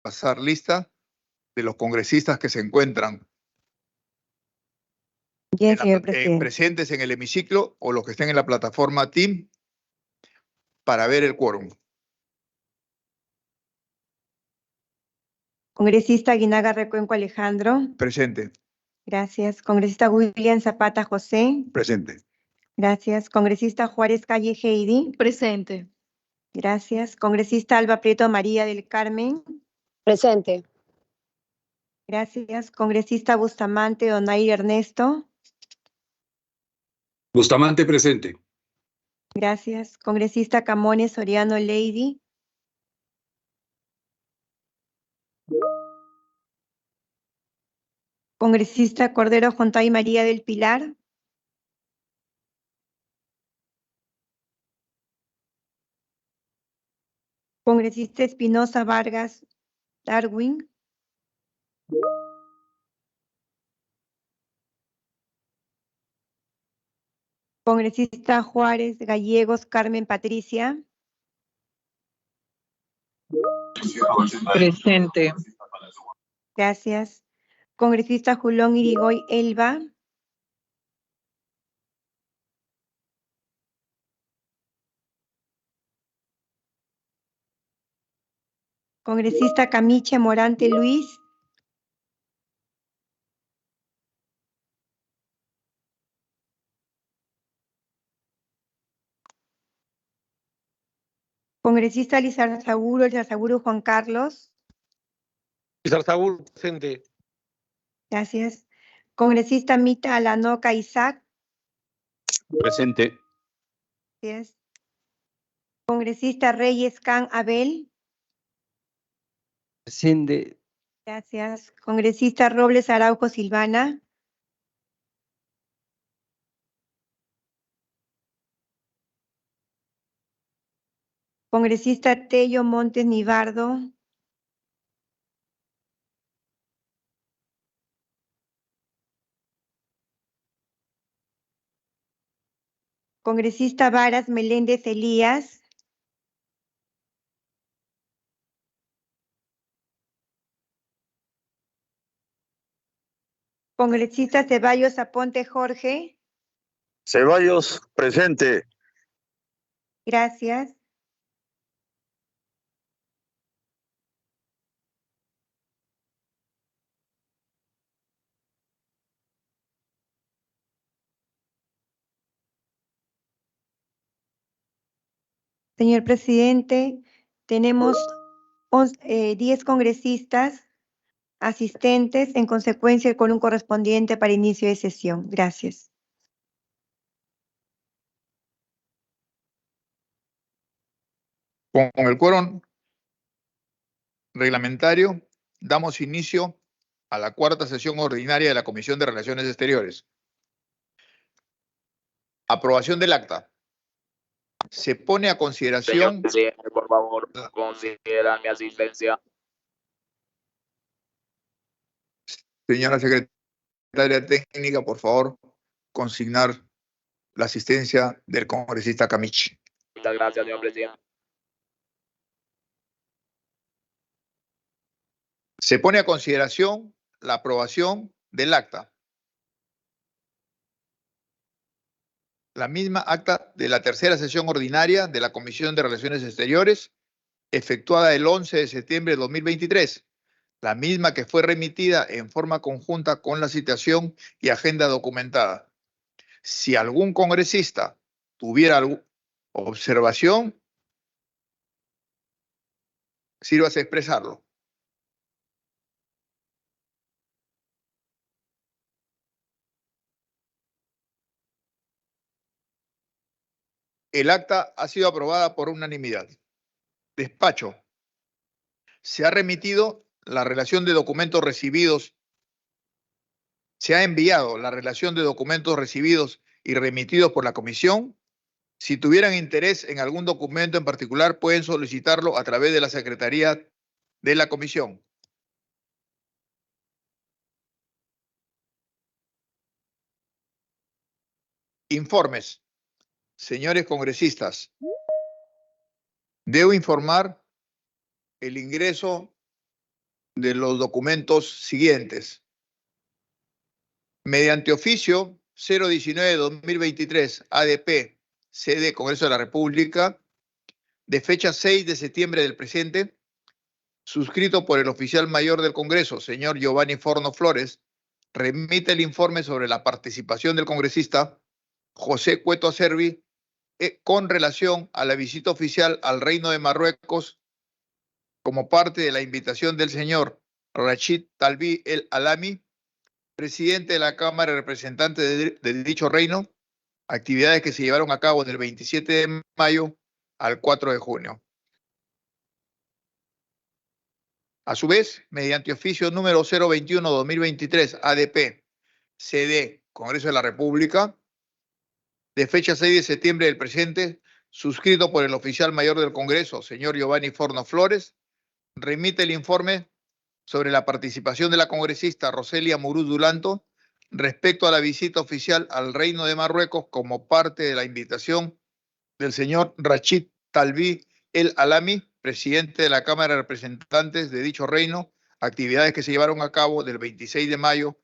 pasar lista de los congresistas que se encuentran Bien, señor presidente. presentes en el hemiciclo o los que estén en la plataforma Team para ver el quórum. Congresista Aguinaga Recuenco Alejandro. Presente. Gracias. Congresista William Zapata José. Presente. Gracias. Congresista Juárez Calle Heidi. Presente. Gracias. Congresista Alba Prieto María del Carmen. Presente. Gracias. Congresista Bustamante Donaire Ernesto. Bustamante presente. Gracias. Congresista Camones Soriano Lady. Congresista Cordero Jontay María del Pilar. Congresista Espinosa Vargas Darwin. Congresista Juárez Gallegos Carmen Patricia. Presente. Gracias. Congresista Julón Irigoy Elba. Congresista Camiche Morante Luis. Congresista Lizarzaburu Juan Carlos. Lizarzaburu presente. Gracias. Congresista Mita Alanoca Isaac. Presente. Gracias. Congresista Reyes Can Abel. Presente. Gracias. Congresista Robles Araujo Silvana. Congresista Tello Montes Nivardo. Congresista Varas Meléndez Elías. Congresista Ceballos Aponte Jorge. Ceballos, presente. Gracias. Señor presidente, tenemos 10 congresistas asistentes, en consecuencia el quórum correspondiente para inicio de sesión. Gracias. Con el quórum reglamentario, damos inicio a la cuarta sesión ordinaria de la Comisión de Relaciones Exteriores. Aprobación del acta. Se pone a consideración... Señor presidente, por favor, considera mi asistencia. Señora secretaria técnica, por favor, consignar la asistencia del congresista Camiche. Muchas gracias, señor presidente. Se pone a consideración la aprobación del acta. La misma acta de la tercera sesión ordinaria de la Comisión de Relaciones Exteriores, efectuada el 11 de septiembre de 2023, la misma que fue remitida en forma conjunta con la citación y agenda documentada. Si algún congresista tuviera alguna observación, sírvase a expresarlo. El acta ha sido aprobada por unanimidad. Despacho. Se ha remitido la relación de documentos recibidos. Se ha enviado la relación de documentos recibidos y remitidos por la comisión. Si tuvieran interés en algún documento en particular, pueden solicitarlo a través de la Secretaría de la Comisión. Informes. Señores congresistas, debo informar el ingreso de los documentos siguientes. Mediante oficio 019-2023 ADP CD Congreso de la República, de fecha 6 de septiembre del presente, suscrito por el oficial mayor del Congreso, señor Giovanni Forno Flores, remite el informe sobre la participación del congresista José Cueto Acerbi con relación a la visita oficial al Reino de Marruecos como parte de la invitación del señor Rachid Talbi El Alami, presidente de la Cámara de Representantes de dicho reino, actividades que se llevaron a cabo del 27 de mayo al 4 de junio. A su vez, mediante oficio número 021-2023 ADP CD Congreso de la República, de fecha 6 de septiembre del presente, suscrito por el oficial mayor del Congreso, señor Giovanni Forno Flores, remite el informe sobre la participación de la congresista Roselia Muruz Dulanto respecto a la visita oficial al Reino de Marruecos como parte de la invitación del señor Rachid Talbi El Alami, presidente de la Cámara de Representantes de dicho reino, actividades que se llevaron a cabo del 26 de mayo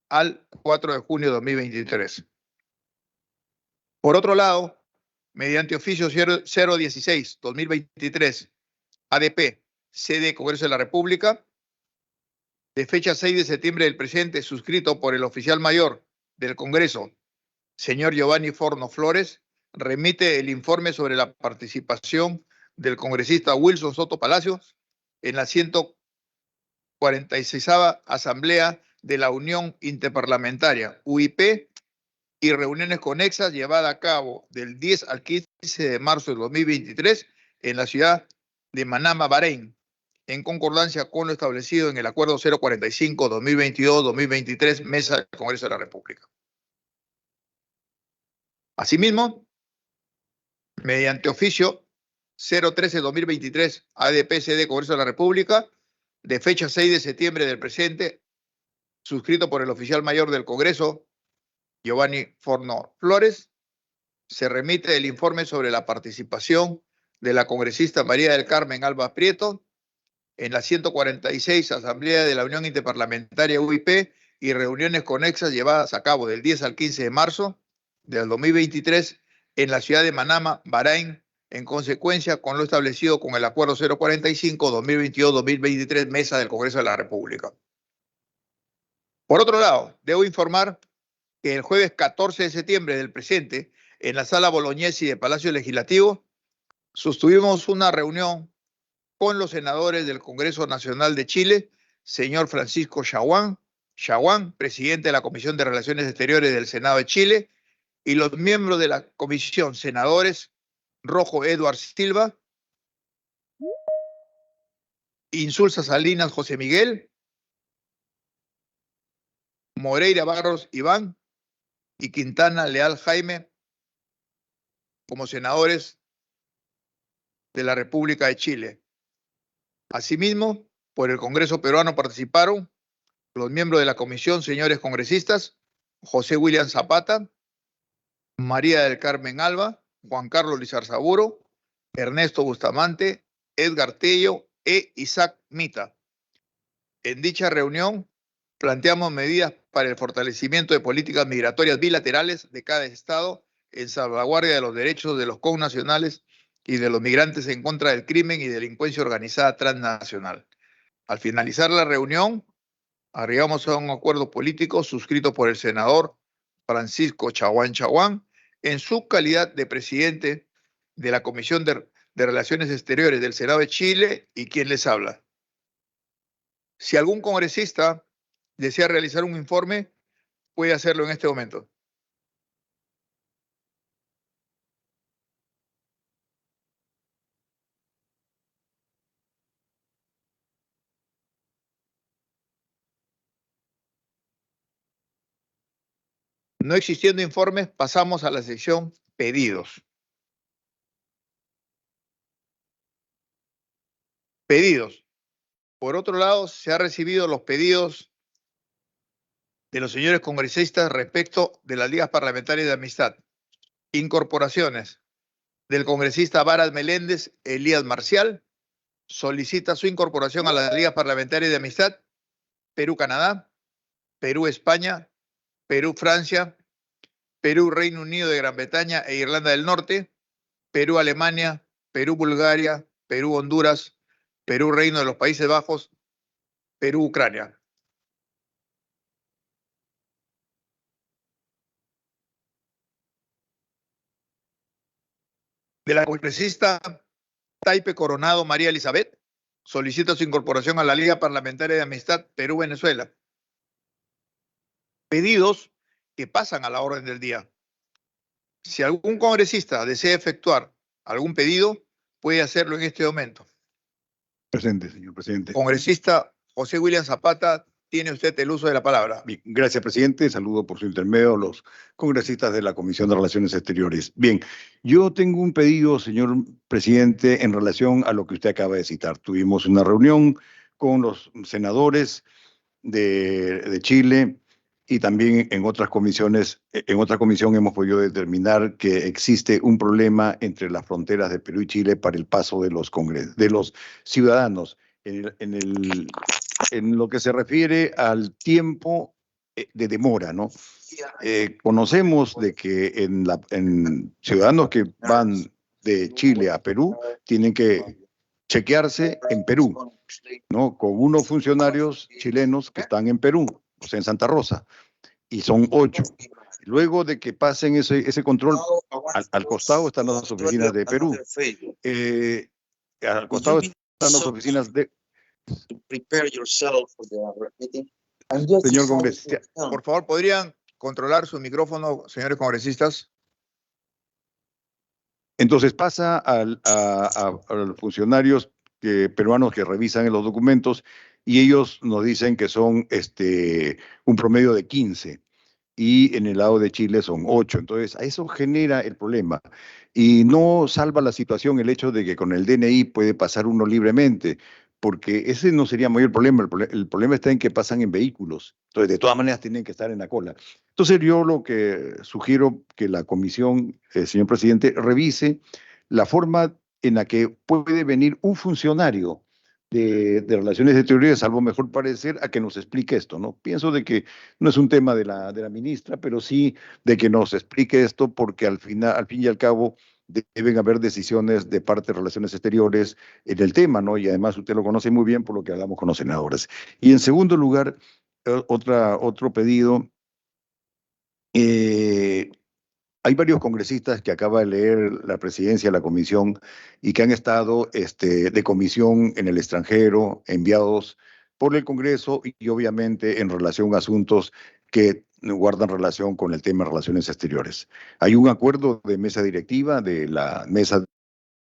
al 4 de junio de 2023. Por otro lado, mediante oficio 016-2023 ADP CD Congreso de la República, de fecha 6 de septiembre del presente, suscrito por el oficial mayor del Congreso, señor Giovanni Forno Flores, remite el informe sobre la participación del congresista Wilson Soto Palacios en la 146ª Asamblea de la Unión Interparlamentaria, UIP, y reuniones conexas llevada a cabo del 10 al 15 de marzo de 2023 en la ciudad de Manama, Bahrein, en concordancia con lo establecido en el Acuerdo 045-2022-2023, Mesa del Congreso de la República. Asimismo, mediante oficio 013-2023 ADP-CD Congreso de la República, de fecha 6 de septiembre del presente, suscrito por el oficial mayor del Congreso, Giovanni Forno Flores, se remite el informe sobre la participación de la congresista María del Carmen Alba Prieto en la 146 Asamblea de la Unión Interparlamentaria UIP y reuniones conexas llevadas a cabo del 10 al 15 de marzo del 2023 en la ciudad de Manama, Bahrein, en consecuencia con lo establecido con el Acuerdo 045-2022-2023, Mesa del Congreso de la República. Por otro lado, debo informar que el jueves 14 de septiembre del presente, en la Sala Bolognesi del Palacio Legislativo, sostuvimos una reunión con los senadores del Congreso Nacional de Chile, señor Francisco Chaguán, presidente de la Comisión de Relaciones Exteriores del Senado de Chile, y los miembros de la comisión, senadores Rojo Eduard Silva, Insulza Salinas José Miguel, Moreira Barros Iván y Quintana Leal Jaime, como senadores de la República de Chile. Asimismo, por el Congreso peruano participaron los miembros de la comisión, señores congresistas, José William Zapata, María del Carmen Alba, Juan Carlos Lizarzaburo, Ernesto Bustamante, Edgar Tello e Isaac Mita. En dicha reunión planteamos medidas para el fortalecimiento de políticas migratorias bilaterales de cada estado en salvaguardia de los derechos de los connacionales y de los migrantes en contra del crimen y delincuencia organizada transnacional. Al finalizar la reunión, arribamos a un acuerdo político suscrito por el senador Francisco Chaguán en su calidad de presidente de la Comisión de Relaciones Exteriores del Senado de Chile y quien les habla. Si algún congresista desea realizar un informe, puede hacerlo en este momento. No existiendo informes, pasamos a la sección pedidos. Pedidos. Por otro lado, se han recibido los pedidos de los señores congresistas respecto de las ligas parlamentarias de amistad. Incorporaciones del congresista Varas Meléndez, Elías Marcial, solicita su incorporación a la Liga Parlamentaria de Amistad Perú-Canadá, Perú-España, Perú-Francia, Perú-Reino Unido de Gran Bretaña e Irlanda del Norte, Perú-Alemania, Perú-Bulgaria, Perú-Honduras, Perú-Reino de los Países Bajos, Perú-Ucrania. De la congresista Taipe Coronado María Elizabeth, solicita su incorporación a la Liga Parlamentaria de Amistad Perú-Venezuela. Pedidos que pasan a la orden del día. Si algún congresista desea efectuar algún pedido, puede hacerlo en este momento. Presente, señor presidente. Congresista José William Zapata, tiene usted el uso de la palabra. Bien, gracias, presidente. Saludo por su intermedio a los congresistas de la Comisión de Relaciones Exteriores. Bien, yo tengo un pedido, señor presidente, en relación a lo que usted acaba de citar. Tuvimos una reunión con los senadores de Chile y también en otras comisiones. En otra comisión hemos podido determinar que existe un problema entre las fronteras de Perú y Chile para el paso de los ciudadanos. En lo que se refiere al tiempo de demora, ¿no? Conocemos de que en ciudadanos que van de Chile a Perú tienen que chequearse en Perú, ¿no? Con unos funcionarios chilenos que están en Perú, o sea, en Santa Rosa, y son 8. Luego de que pasen ese control, al costado están las oficinas de Perú. Al costado están las oficinas de... Señor congresista, Por favor, ¿podrían controlar su micrófono, señores congresistas? entonces pasa a los funcionarios peruanos que revisan los documentos y ellos nos dicen que son un promedio de 15 y en el lado de Chile son 8. Entonces, a eso genera el problema. Y no salva la situación el hecho de que con el DNI puede pasar uno libremente, porque ese no sería mayor problema. El problema está en que pasan en vehículos. Entonces, de todas maneras, tienen que estar en la cola. Entonces, yo lo que sugiero que la comisión, señor presidente, revise la forma en la que puede venir un funcionario de Relaciones Exteriores, salvo mejor parecer, a que nos explique esto, ¿no? Pienso de que no es un tema de la ministra, pero sí de que nos explique esto, porque al fin y al cabo deben haber decisiones de parte de Relaciones Exteriores en el tema, ¿no? Y además usted lo conoce muy bien por lo que hablamos con los senadores. Y en segundo lugar, otro pedido. Hay varios congresistas que acaba de leer la presidencia de la comisión y que han estado de comisión en el extranjero, enviados por el Congreso y obviamente en relación a asuntos que guardan relación con el tema de relaciones exteriores. Hay un acuerdo de mesa directiva de la mesa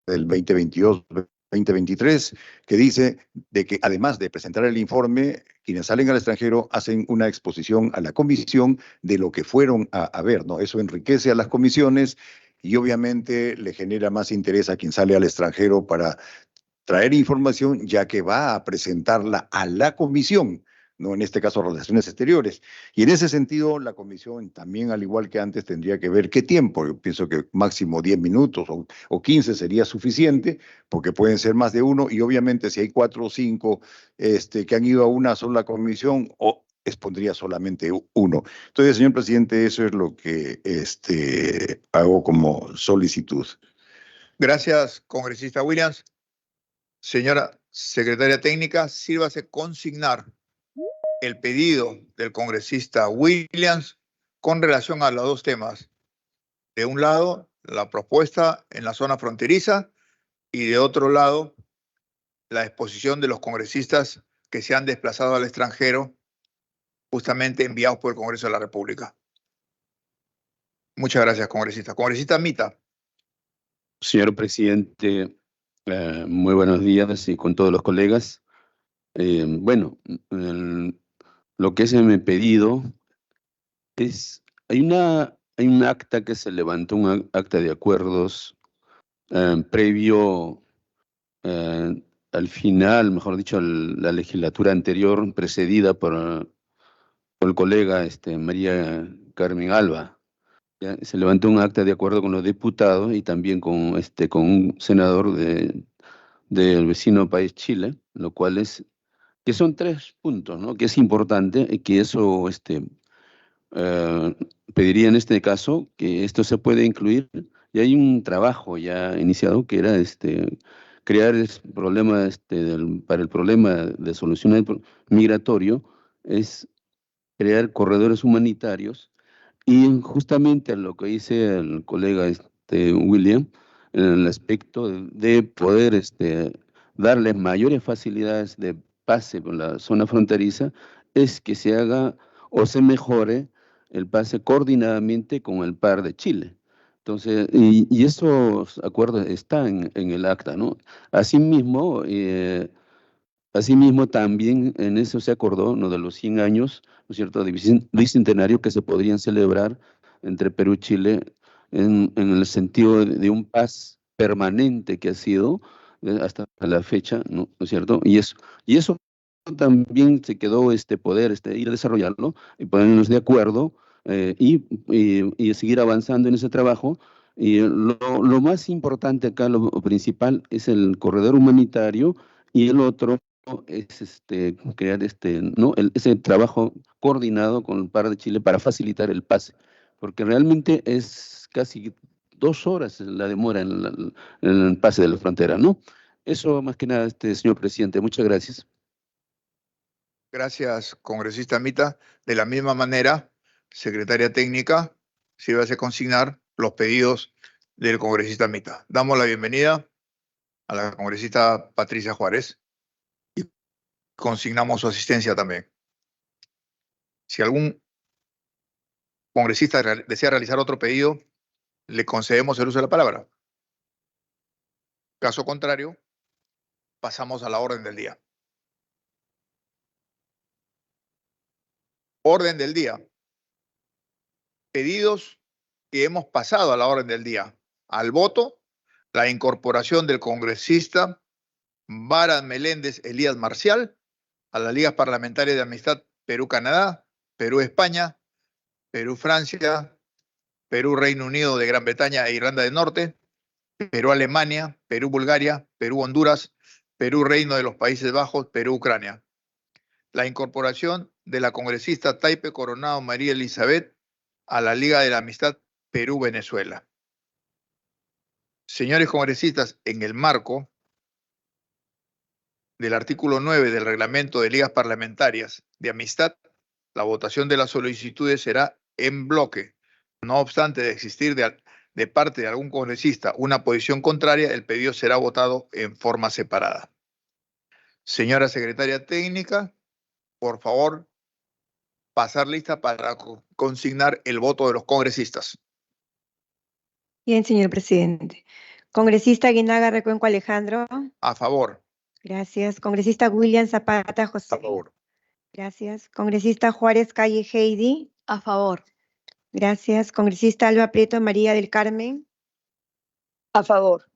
del 2022-2023 que dice de que además de presentar el informe, quienes salen al extranjero hacen una exposición a la comisión de lo que fueron a ver, ¿no? Eso enriquece a las comisiones y obviamente le genera más interés a quien sale al extranjero para traer información, ya que va a presentarla a la comisión, ¿no? En este caso, Relaciones Exteriores. Y en ese sentido, la comisión también, al igual que antes, tendría que ver qué tiempo. Yo pienso que máximo 10 minutos o 15 sería suficiente, porque pueden ser más de uno, y obviamente si hay 4 o 5 que han ido a una sola comisión, o expondría solamente uno. Entonces, señor presidente, eso es lo que hago como solicitud. Gracias, congresista Williams. Señora secretaria técnica, sírvase consignar el pedido del congresista Williams con relación a los dos temas. De un lado, la propuesta en la zona fronteriza y de otro lado, la exposición de los congresistas que se han desplazado al extranjero, justamente enviados por el Congreso de la República. Muchas gracias, congresista. Congresista Mita. Señor presidente, muy buenos días y con todos los colegas. Lo que se me ha pedido es, hay un acta que se levantó, un acta de acuerdos previo al final, mejor dicho, la legislatura anterior, precedida por el colega María Carmen Alba. ¿Ya? Se levantó un acta de acuerdo con los diputados y también con un senador del vecino país Chile, lo cual es, que son 3 puntos, ¿no? Que es importante y que eso pediría en este caso que esto se puede incluir. Y hay un trabajo ya iniciado que era crear problema para el problema de solución migratorio, es crear corredores humanitarios. Y justamente a lo que dice el colega William, en el aspecto de poder darles mayores facilidades de pase por la zona fronteriza, es que se haga o se mejore el pase coordinadamente con el PAR de Chile. Entonces, y esos acuerdos están en el acta, ¿no? Asimismo, Asimismo, también en eso se acordó, ¿no?, de los 100 años, ¿no es cierto?, de bicentenario que se podrían celebrar entre Perú y Chile en el sentido de un paz permanente que ha sido hasta la fecha, ¿no es cierto? Y eso también se quedó poder ir a desarrollarlo y ponernos de acuerdo y seguir avanzando en ese trabajo. Y lo más importante acá, lo principal, es el corredor humanitario y el otro es crear ¿no? ese trabajo coordinado con el PAR de Chile para facilitar el pase, porque realmente es casi 2 horas la demora en el pase de la frontera, ¿no? Eso más que nada, señor presidente, muchas gracias. Gracias, congresista Mita. De la misma manera, secretaria técnica, sírvase consignar los pedidos del congresista Mita. Damos la bienvenida a la congresista Patricia Juárez y consignamos su asistencia también. Si algún congresista desea realizar otro pedido, le concedemos el uso de la palabra. Caso contrario, pasamos a la orden del día. Orden del día. Pedidos que hemos pasado a la orden del día. Al voto, la incorporación del congresista Varas Meléndez Elías Marcial a las ligas parlamentarias de amistad Perú-Canadá, Perú-España, Perú-Francia, Perú-Reino Unido de Gran Bretaña e Irlanda del Norte, Perú-Alemania, Perú-Bulgaria, Perú-Honduras, Perú-Reino de los Países Bajos, Perú-Ucrania. La incorporación de la congresista Taipe Coronado María Elizabeth a la Liga de la Amistad Perú-Venezuela. Señores congresistas, en el marco del artículo 9 del Reglamento de Ligas Parlamentarias de Amistad, la votación de las solicitudes será en bloque. No obstante de existir de parte de algún congresista una posición contraria, el pedido será votado en forma separada. Señora secretaria técnica, por favor, pasar lista para consignar el voto de los congresistas. Bien, señor presidente. Congresista Aguinaga Recuenco Alejandro. A favor. Gracias. Congresista William Zapata José. A favor. Gracias. Congresista Juárez Calle Heidi. A favor. Gracias. Congresista Alba Prieto María del Carmen. A favor.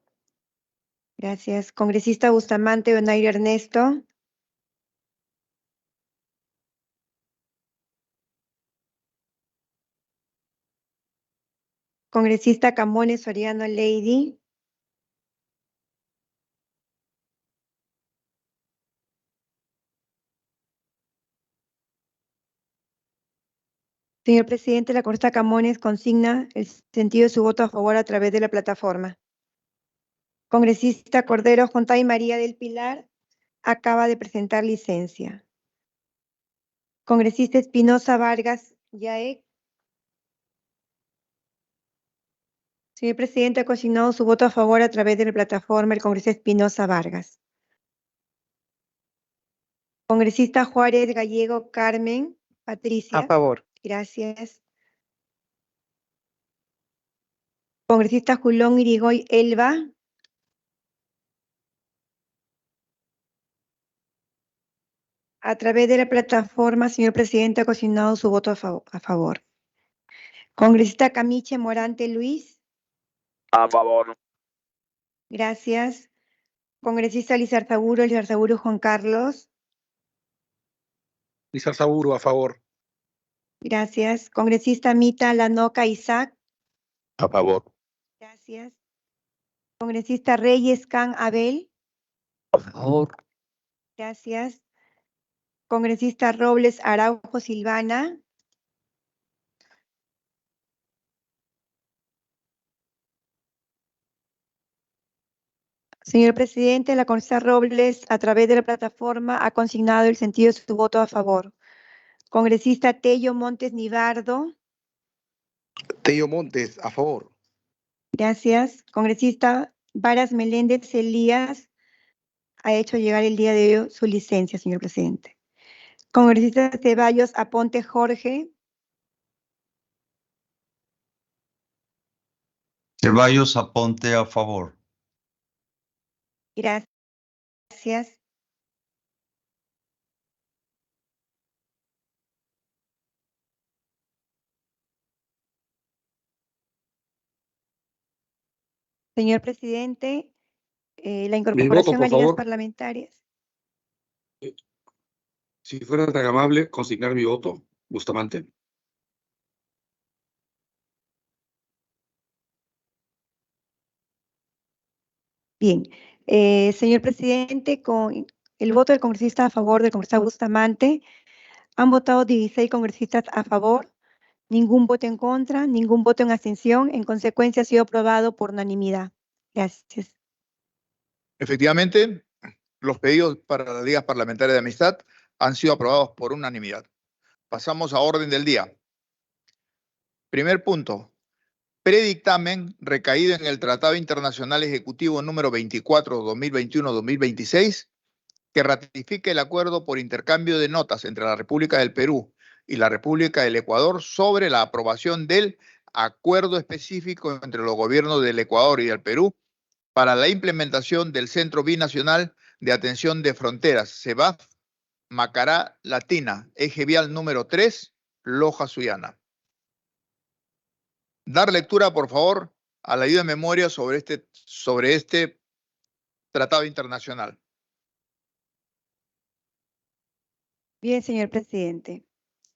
Gracias. Congresista Bustamante Donaire Ernesto. Congresista Camones Soriano Lady. Señor presidente, la congresista Camones consigna el sentido de su voto a favor a través de la plataforma. Congresista Cordero Jontay María del Pilar acaba de presentar licencia. Congresista Espinosa Vargas Yaek. Señor presidente, ha consignado su voto a favor a través de la plataforma el congresista Espinosa Vargas. Congresista Juárez Gallego Carmen Patricia. A favor. Gracias. Congresista Julón Irigoy Elba. A través de la plataforma, señor presidente, ha consignado su voto a favor. Congresista Camiche Morante Luis. A favor. Gracias. Congresista Lizarzaburu Juan Carlos. Lizarzaburu, a favor. Gracias. Congresista Mita Lanoca Isaac. A favor. Gracias. Congresista Reyes Can Abel. A favor. Gracias. Congresista Robles Araujo Silvana. Señor presidente, la congresista Robles, a través de la plataforma, ha consignado el sentido de su voto a favor. Congresista Tello Montes Nivardo. Tello Montes, a favor. Gracias. Congresista Varas Meléndez Elías ha hecho llegar el día de hoy su licencia, señor presidente. Congresista Ceballos Aponte Jorge. Ceballos Aponte a favor. Gracias. Señor presidente, la incorporación por a ligas favor. parlamentarias. Si fuera tan amable, consignar mi voto, Bustamante. Bien. Señor presidente, con el voto del congresista a favor del congresista Bustamante, han votado 16 congresistas a favor, ningún voto en contra, ningún voto en abstención. En consecuencia, ha sido aprobado por unanimidad. Gracias. Efectivamente, los pedidos para las ligas parlamentarias de amistad han sido aprobados por unanimidad. Pasamos a orden del día. Primer punto. Predictamen recaído en el Tratado Internacional Ejecutivo número 24, 2021-2026, que ratifica el acuerdo por intercambio de notas entre la República del Perú y la República del Ecuador sobre la aprobación del acuerdo específico entre los gobiernos del Ecuador y del Perú para la implementación del Centro Binacional de Atención de Fronteras, CEBAF, Macará Latina, eje vial número 3, Loja Sullana. Dar lectura, por favor, a la ayuda de memoria sobre este tratado internacional. Bien, señor presidente.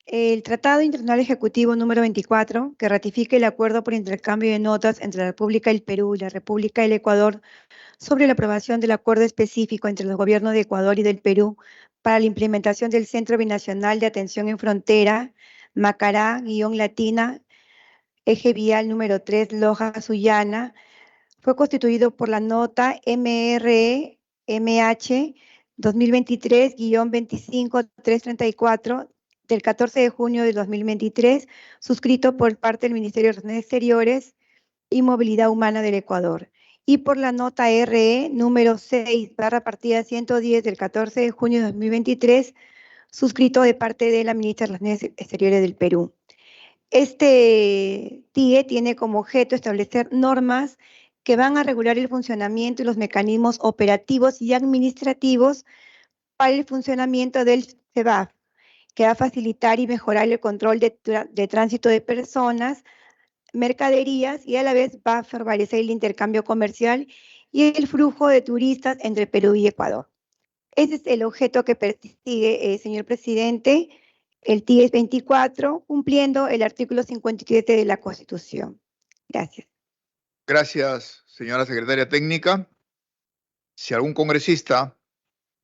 El Tratado Internacional Ejecutivo número 24, que ratifica el acuerdo por intercambio de notas entre la República del Perú y la República del Ecuador sobre la aprobación del acuerdo específico entre los gobiernos de Ecuador y del Perú para la implementación del Centro Binacional de Atención en Frontera, Macará-Latina, eje vial número 3, Loja Sullana, fue constituido por la nota MRE-MH 2023-25334 del 14 de junio de 2023, suscrito por parte del Ministerio de Relaciones Exteriores y Movilidad Humana del Ecuador, y por la nota RE número 6/partida 110 del 14 de junio de 2023, suscrito de parte de la Ministra de Relaciones Exteriores del Perú. Este TIE tiene como objeto establecer normas que van a regular el funcionamiento y los mecanismos operativos y administrativos para el funcionamiento del CEBAF, que va a facilitar y mejorar el control de tránsito de personas, mercaderías, y a la vez va a favorecer el intercambio comercial y el flujo de turistas entre Perú y Ecuador. Ese es el objeto que persigue, señor presidente, el TIE 24, cumpliendo el artículo 57 de la Constitución. Gracias. Gracias, señora secretaria técnica. Si algún congresista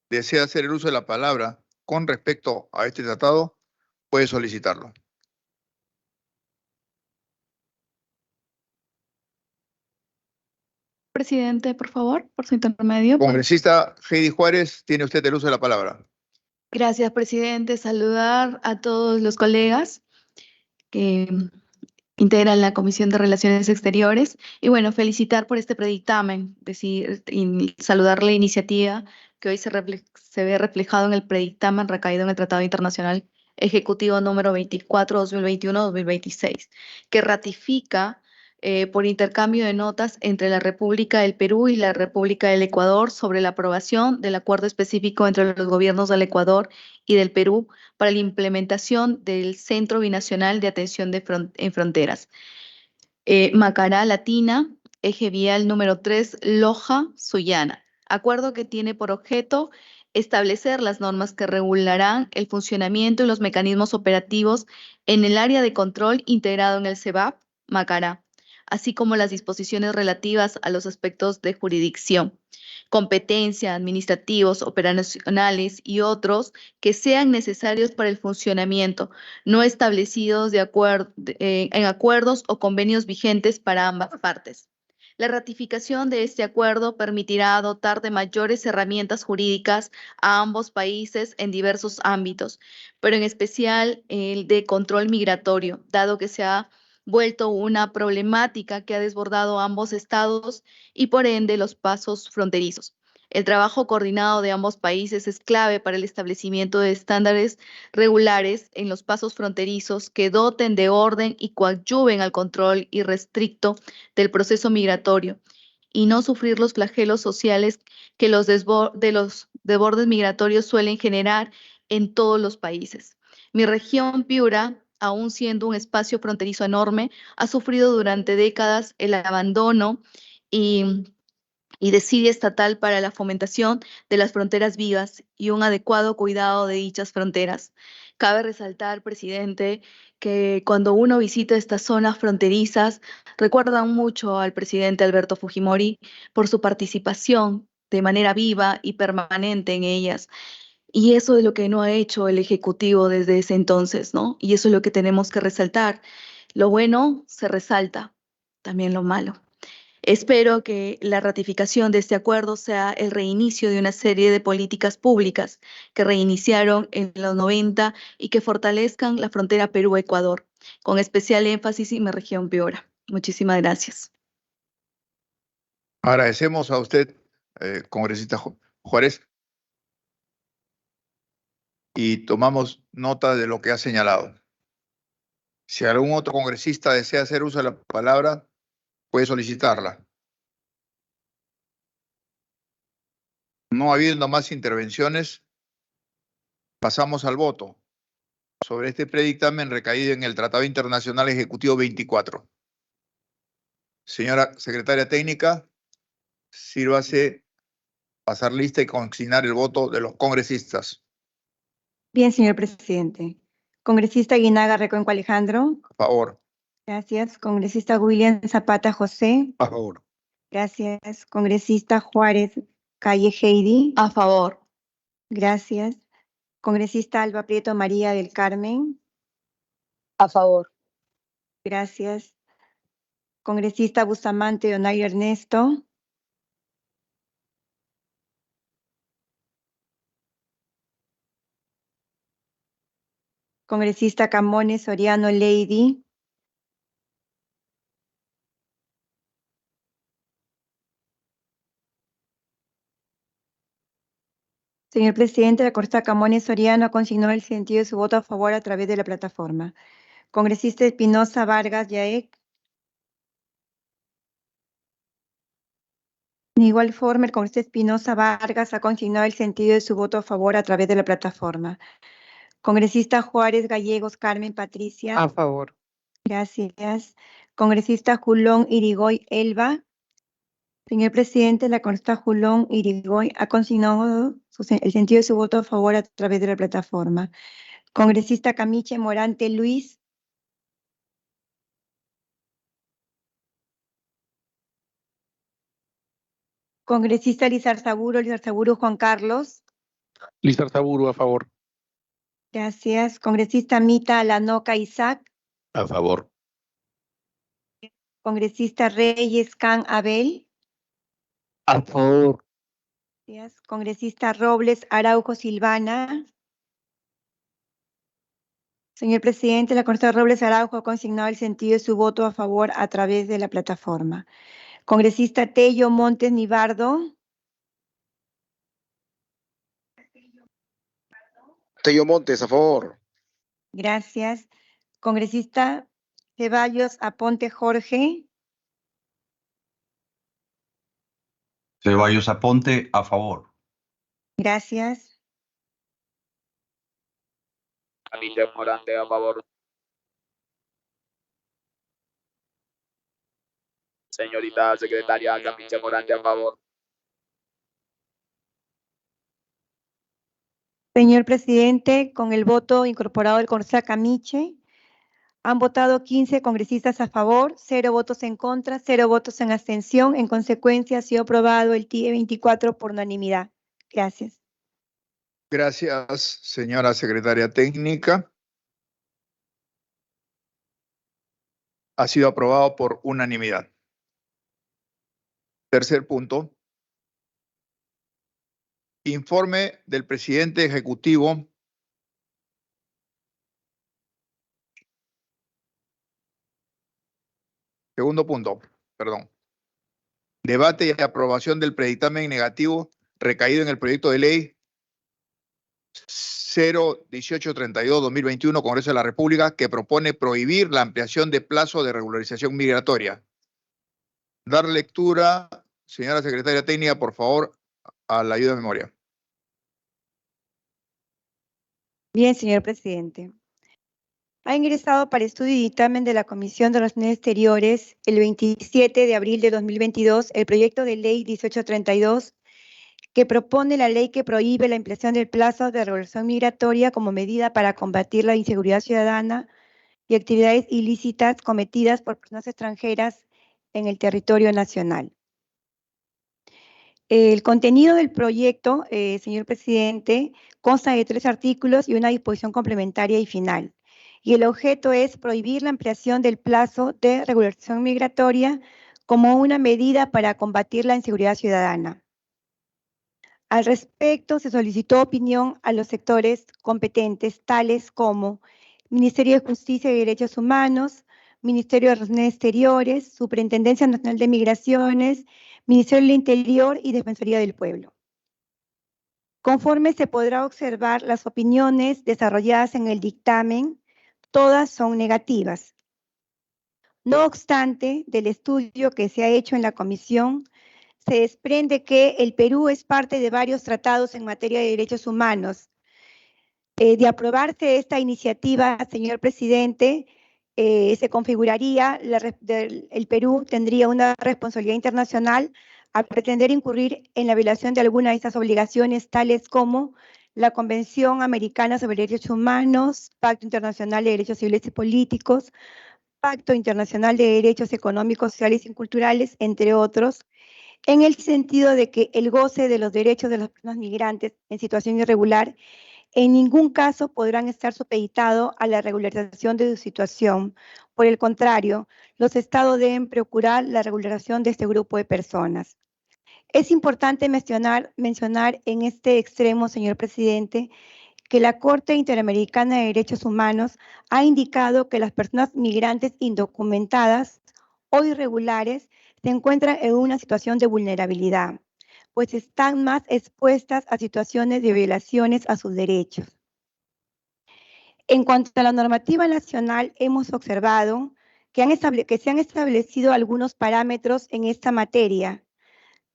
desea hacer el uso de la palabra con respecto a este tratado, puede solicitarlo. Presidente, por favor, por su intermedio. Congresista Heidi Juárez, tiene usted el uso de la palabra. Gracias, presidente. Saludar a todos los colegas que integran la Comisión de Relaciones Exteriores y bueno, felicitar por este predictamen, y saludar la iniciativa que hoy se ve reflejado en el predictamen recaído en el Tratado Internacional Ejecutivo número 24, 2021-2026, que ratifica por intercambio de notas entre la República del Perú y la República del Ecuador sobre la aprobación del acuerdo específico entre los gobiernos del Ecuador y del Perú para la implementación del Centro Binacional de Atención en Fronteras. Macará Latina, eje vial número 3, Loja Sullana. Acuerdo que tiene por objeto establecer las normas que regularán el funcionamiento y los mecanismos operativos en el área de control integrado en el CEBAP, Macará, así como las disposiciones relativas a los aspectos de jurisdicción, competencia, administrativos, operacionales y otros que sean necesarios para el funcionamiento, no establecidos en acuerdos o convenios vigentes para ambas partes. La ratificación de este acuerdo permitirá dotar de mayores herramientas jurídicas a ambos países en diversos ámbitos, pero en especial el de control migratorio, dado que se ha vuelto una problemática que ha desbordado ambos estados y por ende los pasos fronterizos. El trabajo coordinado de ambos países es clave para el establecimiento de estándares regulares en los pasos fronterizos que doten de orden y coadyuven al control irrestricto del proceso migratorio y no sufrir los flagelos sociales que los desbordes migratorios suelen generar en todos los países. Mi región, Piura, aún siendo un espacio fronterizo enorme, ha sufrido durante décadas el abandono y desidia estatal para la fomentación de las fronteras vivas y un adecuado cuidado de dichas fronteras. Cabe resaltar, presidente, que cuando uno visita estas zonas fronterizas, recuerdan mucho al presidente Alberto Fujimori por su participación de manera viva y permanente en ellas. Y eso es lo que no ha hecho el Ejecutivo desde ese entonces, ¿no? Y eso es lo que tenemos que resaltar. Lo bueno se resalta, también lo malo. Espero que la ratificación de este acuerdo sea el reinicio de una serie de políticas públicas que reiniciaron en los 90 y que fortalezcan la frontera Perú-Ecuador, con especial énfasis en mi región Piura. Muchísimas gracias. Agradecemos a usted, congresista Juárez, y tomamos nota de lo que ha señalado. Si algún otro congresista desea hacer uso de la palabra, puede solicitarla. No habiendo más intervenciones, pasamos al voto sobre este predictamen recaído en el Tratado Internacional Ejecutivo 24. Señora secretaria técnica, sírvase pasar lista y consignar el voto de los congresistas. Bien, señor presidente. Congresista Guinaga Recuenco Alejandro. A favor. Gracias. Congresista William Zapata José. A favor. Gracias. Congresista Juárez Calle Heidi. A favor. Gracias. Congresista Alba Prieto María del Carmen. A favor. Gracias. Congresista Bustamante Donayo Ernesto. Congresista Camones Soriano Lady. Señor presidente, la congresista Camones Soriano consignó el sentido de su voto a favor a través de la plataforma. Congresista Espinosa Vargas Yaek. De igual forma, el congresista Espinosa Vargas ha consignado el sentido de su voto a favor a través de la plataforma. Congresista Juárez Gallegos Carmen Patricia. A favor. Gracias. Congresista Julón Irigoy Elba. Señor presidente, la congresista Julón Irigoy ha consignado el sentido de su voto a favor a través de la plataforma. Congresista Camiche Morante Luis. Congresista Lizarzaburu Juan Carlos. Lizarzaburu, a favor. Gracias. Congresista Mita Alanoca Isaac. A favor. Congresista Reyes Can Abel. A favor. Gracias. Congresista Robles Araujo Silvana. Señor presidente, la congresista Robles Araujo ha consignado el sentido de su voto a favor a través de la plataforma. Congresista Tello Montes Nivardo. Tello Montes, a favor. Gracias. Congresista Ceballos Aponte Jorge. Ceballos Aponte, a favor. Gracias. Camiche Morante, a favor. Señorita secretaria, Camiche Morante, a favor. Señor presidente, con el voto incorporado del congresista Camiche, Han votado 15 congresistas a favor, 0 votos en contra, 0 votos en abstención. En consecuencia, ha sido aprobado el TIE 24 por unanimidad. Gracias. Gracias, señora secretaria técnica. Ha sido aprobado por unanimidad. Tercer punto. Informe del presidente ejecutivo Segundo punto, perdón. Debate y aprobación del predictamen negativo recaído en el proyecto de ley 01832-2021, Congreso de la República, que propone prohibir la ampliación de plazo de regularización migratoria. Dar lectura, señora secretaria técnica, por favor, a la ayuda de memoria. Bien, señor presidente. Ha ingresado para estudio y dictamen de la Comisión de Relaciones Exteriores el 27 de abril de 2022 el proyecto de ley 1832 que propone la ley que prohíbe la ampliación del plazo de regulación migratoria como medida para combatir la inseguridad ciudadana y actividades ilícitas cometidas por personas extranjeras en el territorio nacional. El contenido del proyecto, señor presidente, consta de 3 artículos y una disposición complementaria y final. Y el objeto es prohibir la ampliación del plazo de regulación migratoria como una medida para combatir la inseguridad ciudadana. Al respecto, se solicitó opinión a los sectores competentes, tales como Ministerio de Justicia y Derechos Humanos, Ministerio de Relaciones Exteriores, Superintendencia Nacional de Migraciones, Ministerio del Interior y Defensoría del Pueblo. Conforme se podrá observar, las opiniones desarrolladas en el dictamen, todas son negativas. No obstante, del estudio que se ha hecho en la comisión, se desprende que el Perú es parte de varios tratados en materia de derechos humanos. De aprobarse esta iniciativa, señor presidente, se configuraría, el Perú tendría una responsabilidad internacional al pretender incurrir en la violación de alguna de estas obligaciones, tales como la Convención Americana sobre Derechos Humanos, Pacto Internacional de Derechos Civiles y Políticos, Pacto Internacional de Derechos Económicos, Sociales y Culturales, entre otros, en el sentido de que el goce de los derechos de las personas migrantes en situación irregular en ningún caso podrán estar supeditados a la regularización de su situación. Por el contrario, los estados deben procurar la regularización de este grupo de personas. Es importante mencionar en este extremo, señor presidente, que la Corte Interamericana de Derechos Humanos ha indicado que las personas migrantes indocumentadas o irregulares se encuentran en una situación de vulnerabilidad, pues están más expuestas a situaciones de violaciones a sus derechos. En cuanto a la normativa nacional, hemos observado que se han establecido algunos parámetros en esta materia.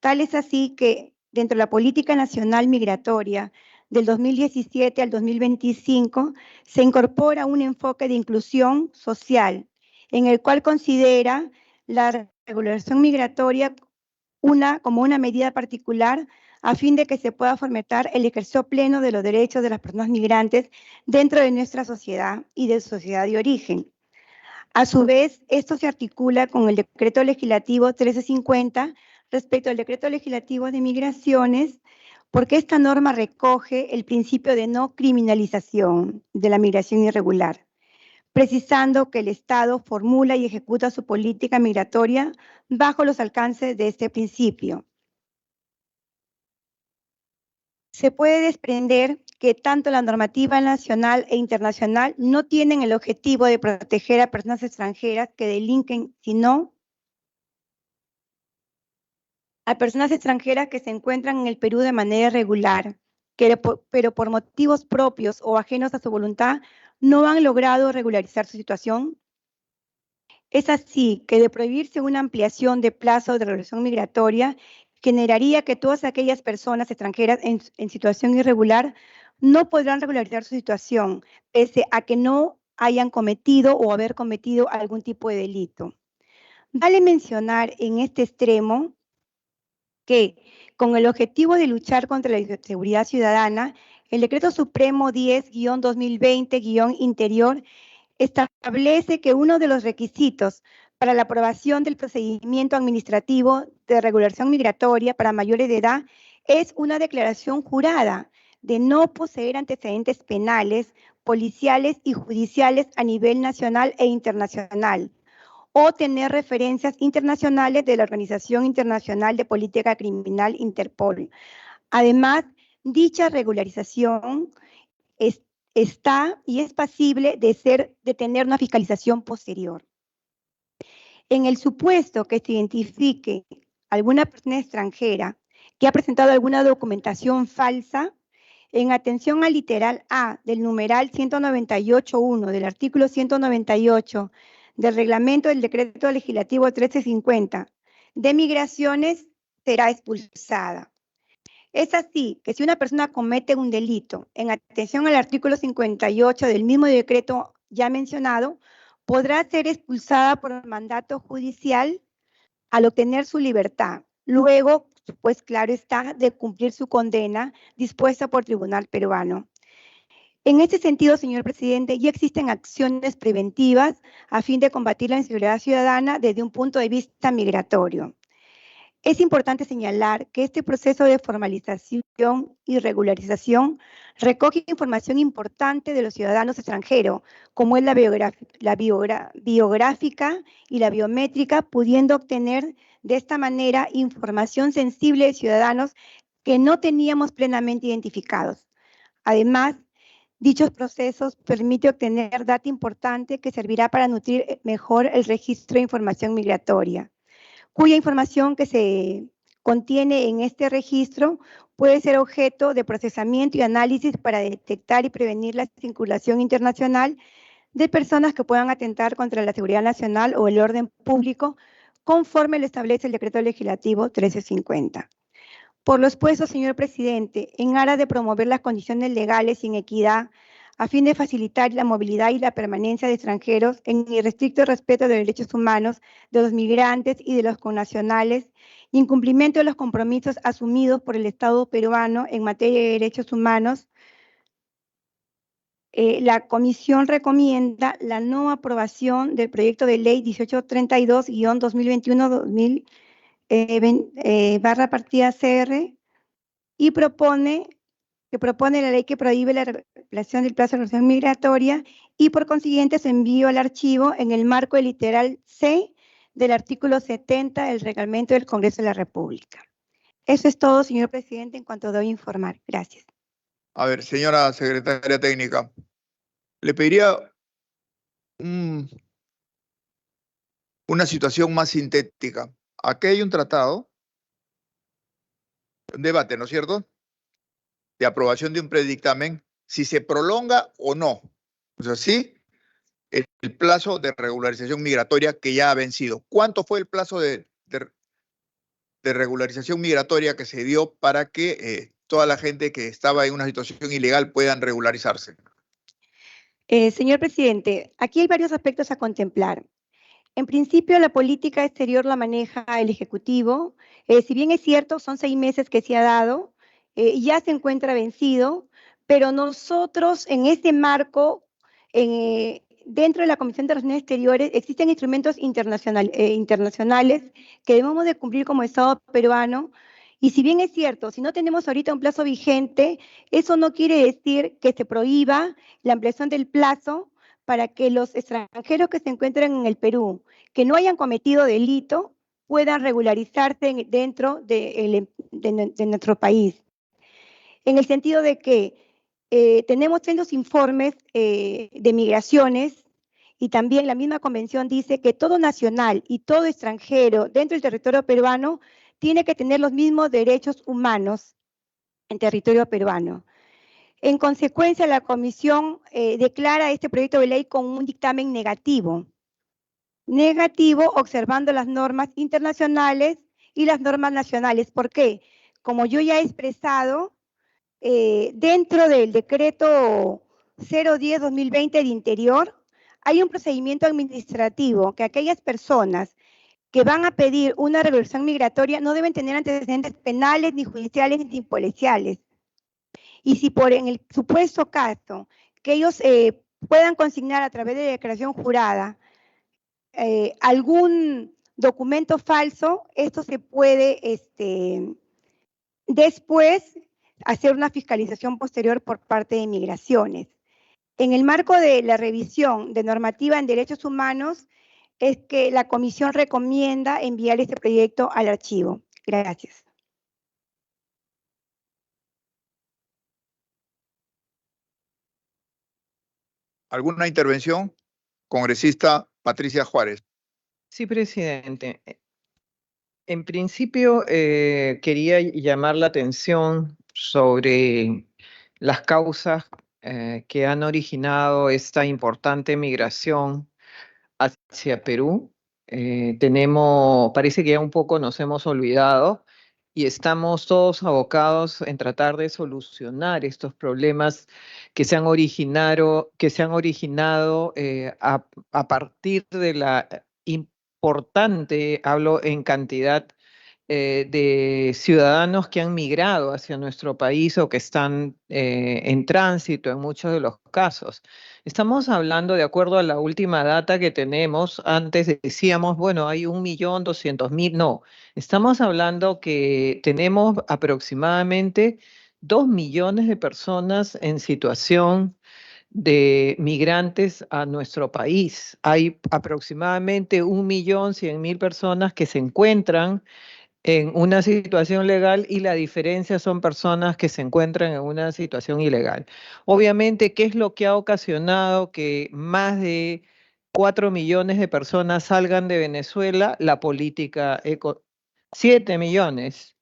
Tal es así que dentro de la Política Nacional Migratoria del 2017 al 2025 se incorpora un enfoque de inclusión social, en el cual considera la regulación migratoria como una medida particular a fin de que se pueda fomentar el ejercicio pleno de los derechos de las personas migrantes dentro de nuestra sociedad y de su sociedad de origen. A su vez, esto se articula con el Decreto Legislativo 1350 respecto al Decreto Legislativo de Migraciones, porque esta norma recoge el principio de no criminalización de la migración irregular, precisando que el Estado formula y ejecuta su política migratoria bajo los alcances de este principio. Se puede desprender que tanto la normativa nacional e internacional no tienen el objetivo de proteger a personas extranjeras que delinquen, sino a personas extranjeras que se encuentran en el Perú de manera irregular, pero por motivos propios o ajenos a su voluntad no han logrado regularizar su situación. Es así que de prohibirse una ampliación de plazo de regulación migratoria, generaría que todas aquellas personas extranjeras en situación irregular no podrán regularizar su situación, pese a que no hayan cometido o haber cometido algún tipo de delito. Vale mencionar en este extremo que, con el objetivo de luchar contra la inseguridad ciudadana, el Decreto Supremo 10-2020-Interior establece que uno de los requisitos para la aprobación del procedimiento administrativo de regulación migratoria para mayores de edad es una declaración jurada de no poseer antecedentes penales, policiales y judiciales a nivel nacional e internacional, o tener referencias internacionales de la Organización Internacional de Política Criminal Interpol. Además, dicha regularización está y es pasible de tener una fiscalización posterior. En el supuesto que se identifique alguna persona extranjera que ha presentado alguna documentación falsa, en atención al literal A del numeral 198.1 del artículo 198 del reglamento del decreto legislativo 1350 de migraciones, será expulsada. Es así que si una persona comete un delito en atención al artículo 58 del mismo decreto ya mencionado, podrá ser expulsada por mandato judicial al obtener su libertad. Luego, pues claro está, de cumplir su condena dispuesta por tribunal peruano. En este sentido, señor presidente, ya existen acciones preventivas a fin de combatir la inseguridad ciudadana desde un punto de vista migratorio. Es importante señalar que este proceso de formalización y regularización recoge información importante de los ciudadanos extranjeros, como es la biográfica y la biométrica, pudiendo obtener de esta manera información sensible de ciudadanos que no teníamos plenamente identificados. Además, dichos procesos permiten obtener data importante que servirá para nutrir mejor el registro de información migratoria, cuya información que se contiene en este registro puede ser objeto de procesamiento y análisis para detectar y prevenir la circulación internacional de personas que puedan atentar contra la seguridad nacional o el orden público, conforme lo establece el decreto legislativo 1350. Por lo expuesto, señor presidente, en aras de promover las condiciones legales y en equidad, a fin de facilitar la movilidad y la permanencia de extranjeros en irrestricto respeto de los derechos humanos de los migrantes y de los connacionales, y en cumplimiento de los compromisos asumidos por el Estado peruano en materia de derechos humanos, la Comisión recomienda la no aprobación del proyecto de ley 1832-2021-partida y propone la ley que prohíbe la regulación del plazo de regulación migratoria y por consiguiente su envío al archivo en el marco del literal C del artículo 70 del reglamento del Congreso de la República. Eso es todo, señor presidente, en cuanto doy a informar. Gracias. A ver, señora secretaria técnica, le pediría una situación más sintética. Aquí hay un tratado, un debate, ¿no es cierto?, de aprobación de un predictamen, si se prolonga o no. O sea, sí, el plazo de regularización migratoria que ya ha vencido. ¿Cuánto fue el plazo de regularización migratoria que se dio para que toda la gente que estaba en una situación ilegal puedan regularizarse? Señor presidente, aquí hay varios aspectos a contemplar. En principio, la política exterior la maneja el Ejecutivo. Si bien es cierto, son 6 meses que se ha dado, ya se encuentra vencido, pero nosotros en este marco, dentro de la Comisión de Relaciones Exteriores, existen instrumentos internacionales que debemos de cumplir como Estado peruano. Y si bien es cierto, si no tenemos ahorita un plazo vigente, eso no quiere decir que se prohíba la ampliación del plazo para que los extranjeros que se encuentren en el Perú, que no hayan cometido delito, puedan regularizarse dentro de nuestro país. En el sentido de que tenemos sendos informes de migraciones y también la misma convención dice que todo nacional y todo extranjero dentro del territorio peruano tiene que tener los mismos derechos humanos en territorio peruano. En consecuencia, la Comisión declara este proyecto de ley con un dictamen negativo. Negativo observando las normas internacionales y las normas nacionales. ¿Por qué? Como yo ya he expresado, dentro del decreto 010-2020 del Interior, hay un procedimiento administrativo que aquellas personas que van a pedir una regulación migratoria no deben tener antecedentes penales, ni judiciales, ni policiales. Y si en el supuesto caso que ellos puedan consignar a través de declaración jurada algún documento falso, esto se puede después hacer una fiscalización posterior por parte de Migraciones. En el marco de la revisión de normativa en derechos humanos, es que la comisión recomienda enviar este proyecto al archivo. Gracias. ¿Alguna intervención? Congresista Patricia Juárez. Sí, presidente. En principio, quería llamar la atención sobre las causas que han originado esta importante migración hacia Perú. Parece que ya un poco nos hemos olvidado y estamos todos abocados en tratar de solucionar estos problemas que se han originado a partir de la importante, hablo en cantidad, de ciudadanos que han migrado hacia nuestro país o que están en tránsito en muchos de los casos. Estamos hablando, de acuerdo a la última data que tenemos, antes decíamos, bueno, hay 1.200.000, no, estamos hablando que tenemos aproximadamente 2 millones de personas en situación de migrantes a nuestro país. Hay aproximadamente 1.100.000 personas que se encuentran en una situación legal y la diferencia son personas que se encuentran en una situación ilegal. Obviamente, ¿qué es lo que ha ocasionado que más de 4 millones de personas salgan de Venezuela? La política 7 millones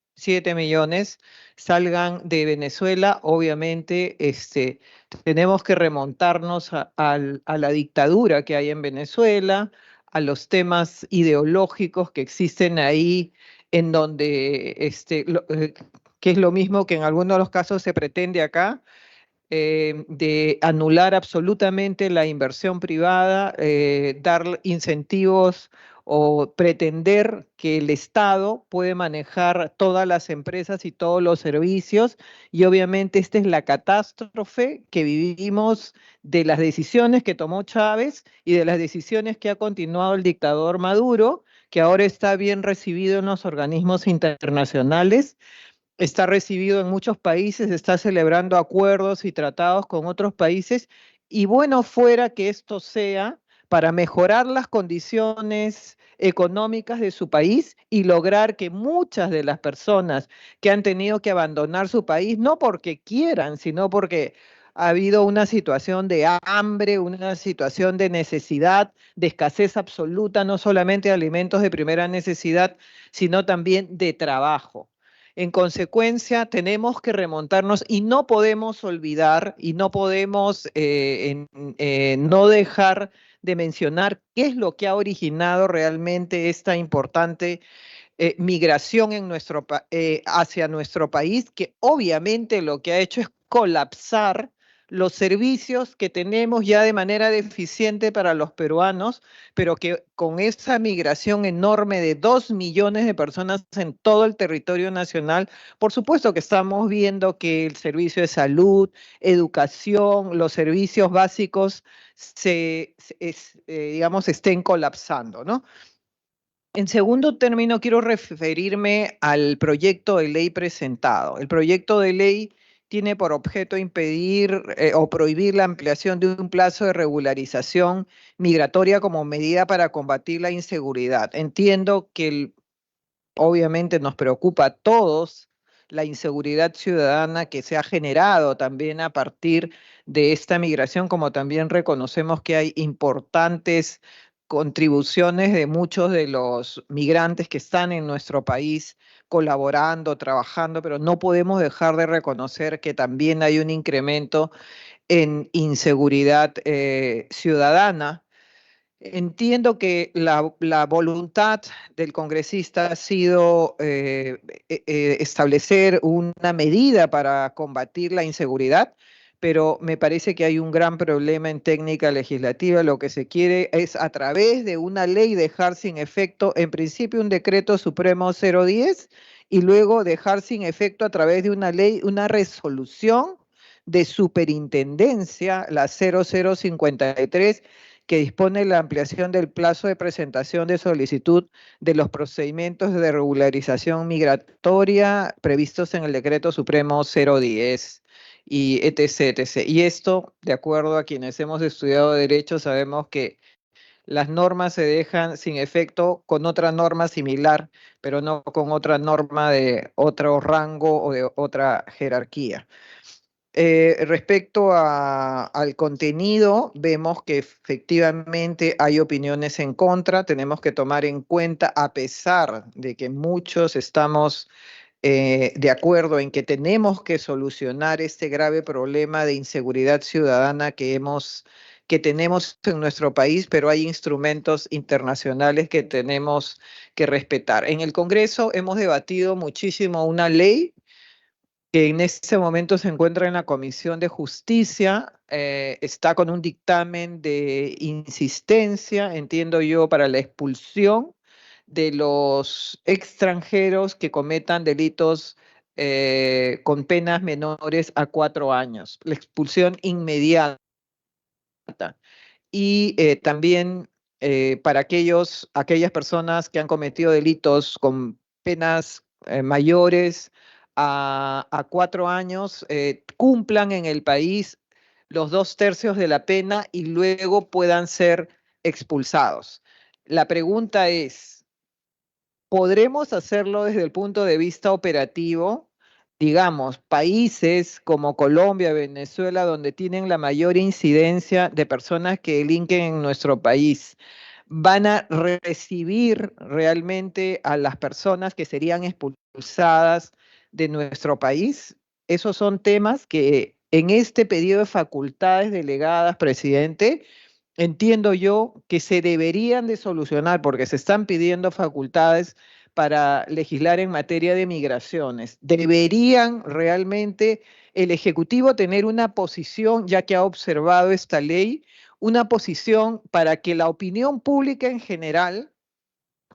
salgan de Venezuela. Obviamente, tenemos que remontarnos a la dictadura que hay en Venezuela, a los temas ideológicos que existen ahí, en donde, que es lo mismo que en algunos de los casos se pretende acá, de anular absolutamente la inversión privada, dar incentivos o pretender que el Estado puede manejar todas las empresas y todos los servicios, y obviamente esta es la catástrofe que vivimos de las decisiones que tomó Chávez y de las decisiones que ha continuado el dictador Maduro, que ahora está bien recibido en los organismos internacionales, está recibido en muchos países, está celebrando acuerdos y tratados con otros países, y bueno fuera que esto sea para mejorar las condiciones económicas de su país y lograr que muchas de las personas que han tenido que abandonar su país, no porque quieran, sino porque ha habido una situación de hambre, una situación de necesidad, de escasez absoluta, no solamente de alimentos de primera necesidad, sino también de trabajo. En consecuencia, tenemos que remontarnos y no podemos olvidar y no podemos no dejar de mencionar qué es lo que ha originado realmente esta importante migración hacia nuestro país, que obviamente lo que ha hecho es colapsar los servicios que tenemos ya de manera deficiente para los peruanos, pero que con esa migración enorme de 2 millones de personas en todo el territorio nacional, por supuesto que estamos viendo que el servicio de salud, educación, los servicios básicos digamos, estén colapsando, ¿no? En segundo término, quiero referirme al proyecto de ley presentado. El proyecto de ley tiene por objeto impedir o prohibir la ampliación de un plazo de regularización migratoria como medida para combatir la inseguridad. Entiendo que obviamente nos preocupa a todos la inseguridad ciudadana que se ha generado también a partir de esta migración, como también reconocemos que hay importantes contribuciones de muchos de los migrantes que están en nuestro país colaborando, trabajando, pero no podemos dejar de reconocer que también hay un incremento en inseguridad ciudadana. Entiendo que la voluntad del congresista ha sido establecer una medida para combatir la inseguridad, pero me parece que hay un gran problema en técnica legislativa. Lo que se quiere es, a través de una ley, dejar sin efecto, en principio, un decreto supremo 010 y luego dejar sin efecto a través de una ley, una resolución de superintendencia, la 0053, que dispone la ampliación del plazo de presentación de solicitud de los procedimientos de regularización migratoria previstos en el Decreto Supremo 010 y etc., etc. Y esto, de acuerdo a quienes hemos estudiado Derecho, sabemos que las normas se dejan sin efecto con otra norma similar, pero no con otra norma de otro rango o de otra jerarquía. Respecto al contenido, vemos que efectivamente hay opiniones en contra. Tenemos que tomar en cuenta, a pesar de que muchos estamos de acuerdo en que tenemos que solucionar este grave problema de inseguridad ciudadana que tenemos en nuestro país, pero hay instrumentos internacionales que tenemos que respetar. En el Congreso hemos debatido muchísimo una ley que en este momento se encuentra en la Comisión de Justicia, está con un dictamen de insistencia, entiendo yo, para la expulsión de los extranjeros que cometan delitos con penas menores a 4 años, la expulsión inmediata. Y también para aquellas personas que han cometido delitos con penas mayores a 4 años, cumplan en el país los 2/3 de la pena y luego puedan ser expulsados. La pregunta es, ¿podremos hacerlo desde el punto de vista operativo? Digamos, países como Colombia, Venezuela, donde tienen la mayor incidencia de personas que delinquen en nuestro país, ¿van a recibir realmente a las personas que serían expulsadas de nuestro país? Esos son temas que en este pedido de facultades delegadas, presidente, entiendo yo que se deberían de solucionar porque se están pidiendo facultades para legislar en materia de migraciones. Deberían realmente el Ejecutivo tener una posición, ya que ha observado esta ley, una posición para que la opinión pública en general,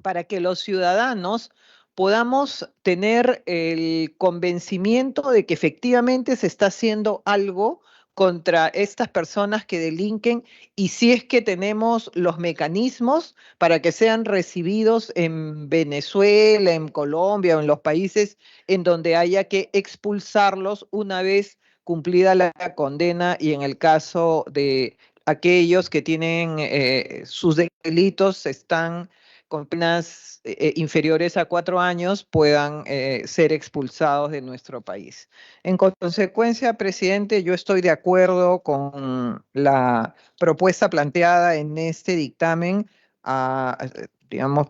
para que los ciudadanos podamos tener el convencimiento de que efectivamente se está haciendo algo contra estas personas que delinquen y si es que tenemos los mecanismos para que sean recibidos en Venezuela, en Colombia o en los países en donde haya que expulsarlos una vez cumplida la condena y en el caso de aquellos que tienen sus delitos están con penas inferiores a 4 años puedan ser expulsados de nuestro país. En consecuencia, presidente, yo estoy de acuerdo con la propuesta planteada en este dictamen, digamos,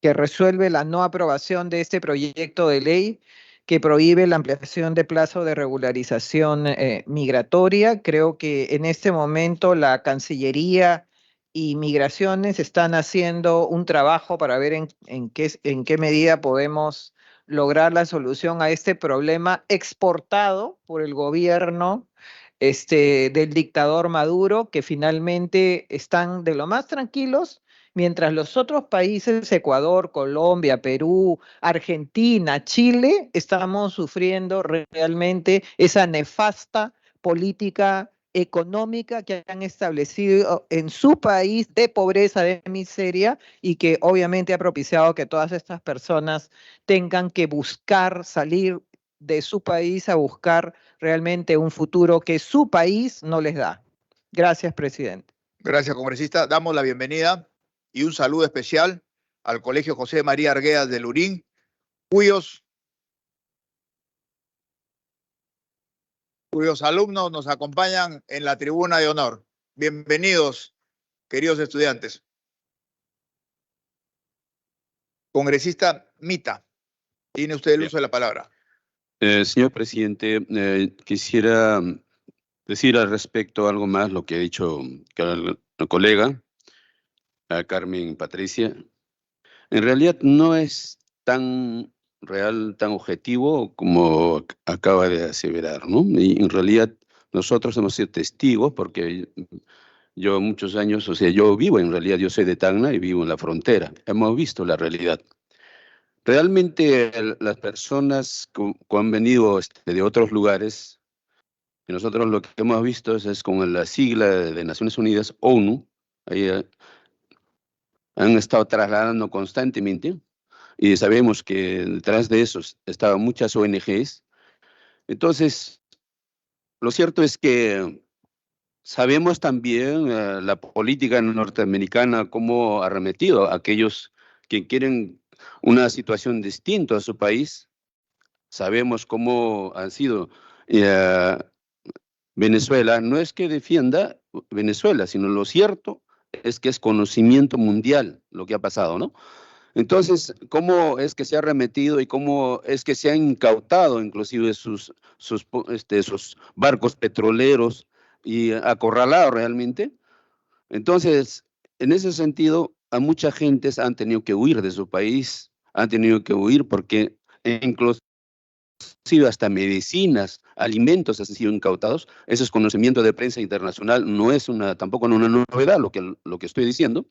que resuelve la no aprobación de este proyecto de ley que prohíbe la ampliación de plazo de regularización migratoria. Creo que en este momento la Cancillería y Migraciones están haciendo un trabajo para ver en qué medida podemos lograr la solución a este problema exportado por el gobierno del dictador Maduro, que finalmente están de lo más tranquilos, mientras los otros países, Ecuador, Colombia, Perú, Argentina, Chile, estamos sufriendo realmente esa nefasta política económica que han establecido en su país de pobreza, de miseria, y que obviamente ha propiciado que todas estas personas tengan que buscar salir de su país a buscar realmente un futuro que su país no les da. Gracias, presidente. Gracias, congresista. Damos la bienvenida y un saludo especial al Colegio José María Arguedas de Lurín, cuyos alumnos nos acompañan en la tribuna de honor. Bienvenidos, queridos estudiantes. Congresista Mita, tiene usted el uso de la palabra. Señor presidente, quisiera decir al respecto algo más lo que ha dicho la colega, Carmen Patricia. En realidad no es tan real, tan objetivo como acaba de aseverar, ¿no? Y en realidad nosotros hemos sido testigos porque yo muchos años, o sea, yo vivo en realidad, yo soy de Tacna y vivo en la frontera. Hemos visto la realidad. Realmente las personas que han venido de otros lugares Y nosotros lo que hemos visto es con la sigla de Naciones Unidas, ONU, ahí han estado trasladando constantemente, y sabemos que detrás de eso estaban muchas ONGs. Entonces, lo cierto es que sabemos también la política norteamericana, cómo ha arremetido a aquellos que quieren una situación distinta a su país. Sabemos cómo han sido Venezuela. No es que defienda Venezuela, sino lo cierto es que es conocimiento mundial lo que ha pasado, ¿no? Entonces, ¿cómo es que se ha arremetido y cómo es que se han incautado inclusive sus barcos petroleros y acorralado realmente? Entonces, en ese sentido, a mucha gente han tenido que huir de su país, han tenido que huir porque inclusive hasta medicinas, alimentos han sido incautados. Eso es conocimiento de prensa internacional, no es tampoco una novedad lo que estoy diciendo.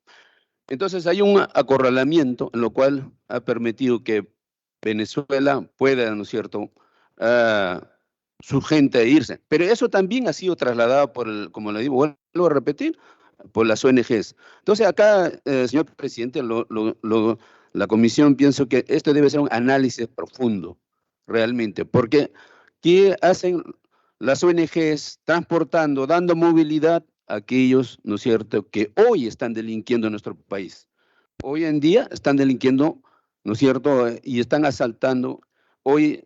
Entonces hay un acorralamiento en lo cual ha permitido que Venezuela pueda, ¿no es cierto?, su gente irse. Pero eso también ha sido trasladado como le digo, vuelvo a repetir, por las ONGs. Entonces acá, señor presidente, la comisión pienso que esto debe ser un análisis profundo, realmente, porque ¿qué hacen las ONGs transportando, dando movilidad a aquellos, ¿no es cierto?, que hoy están delinquiendo en nuestro país? Hoy en día están delinquiendo, ¿no es cierto?, y están asaltando, hoy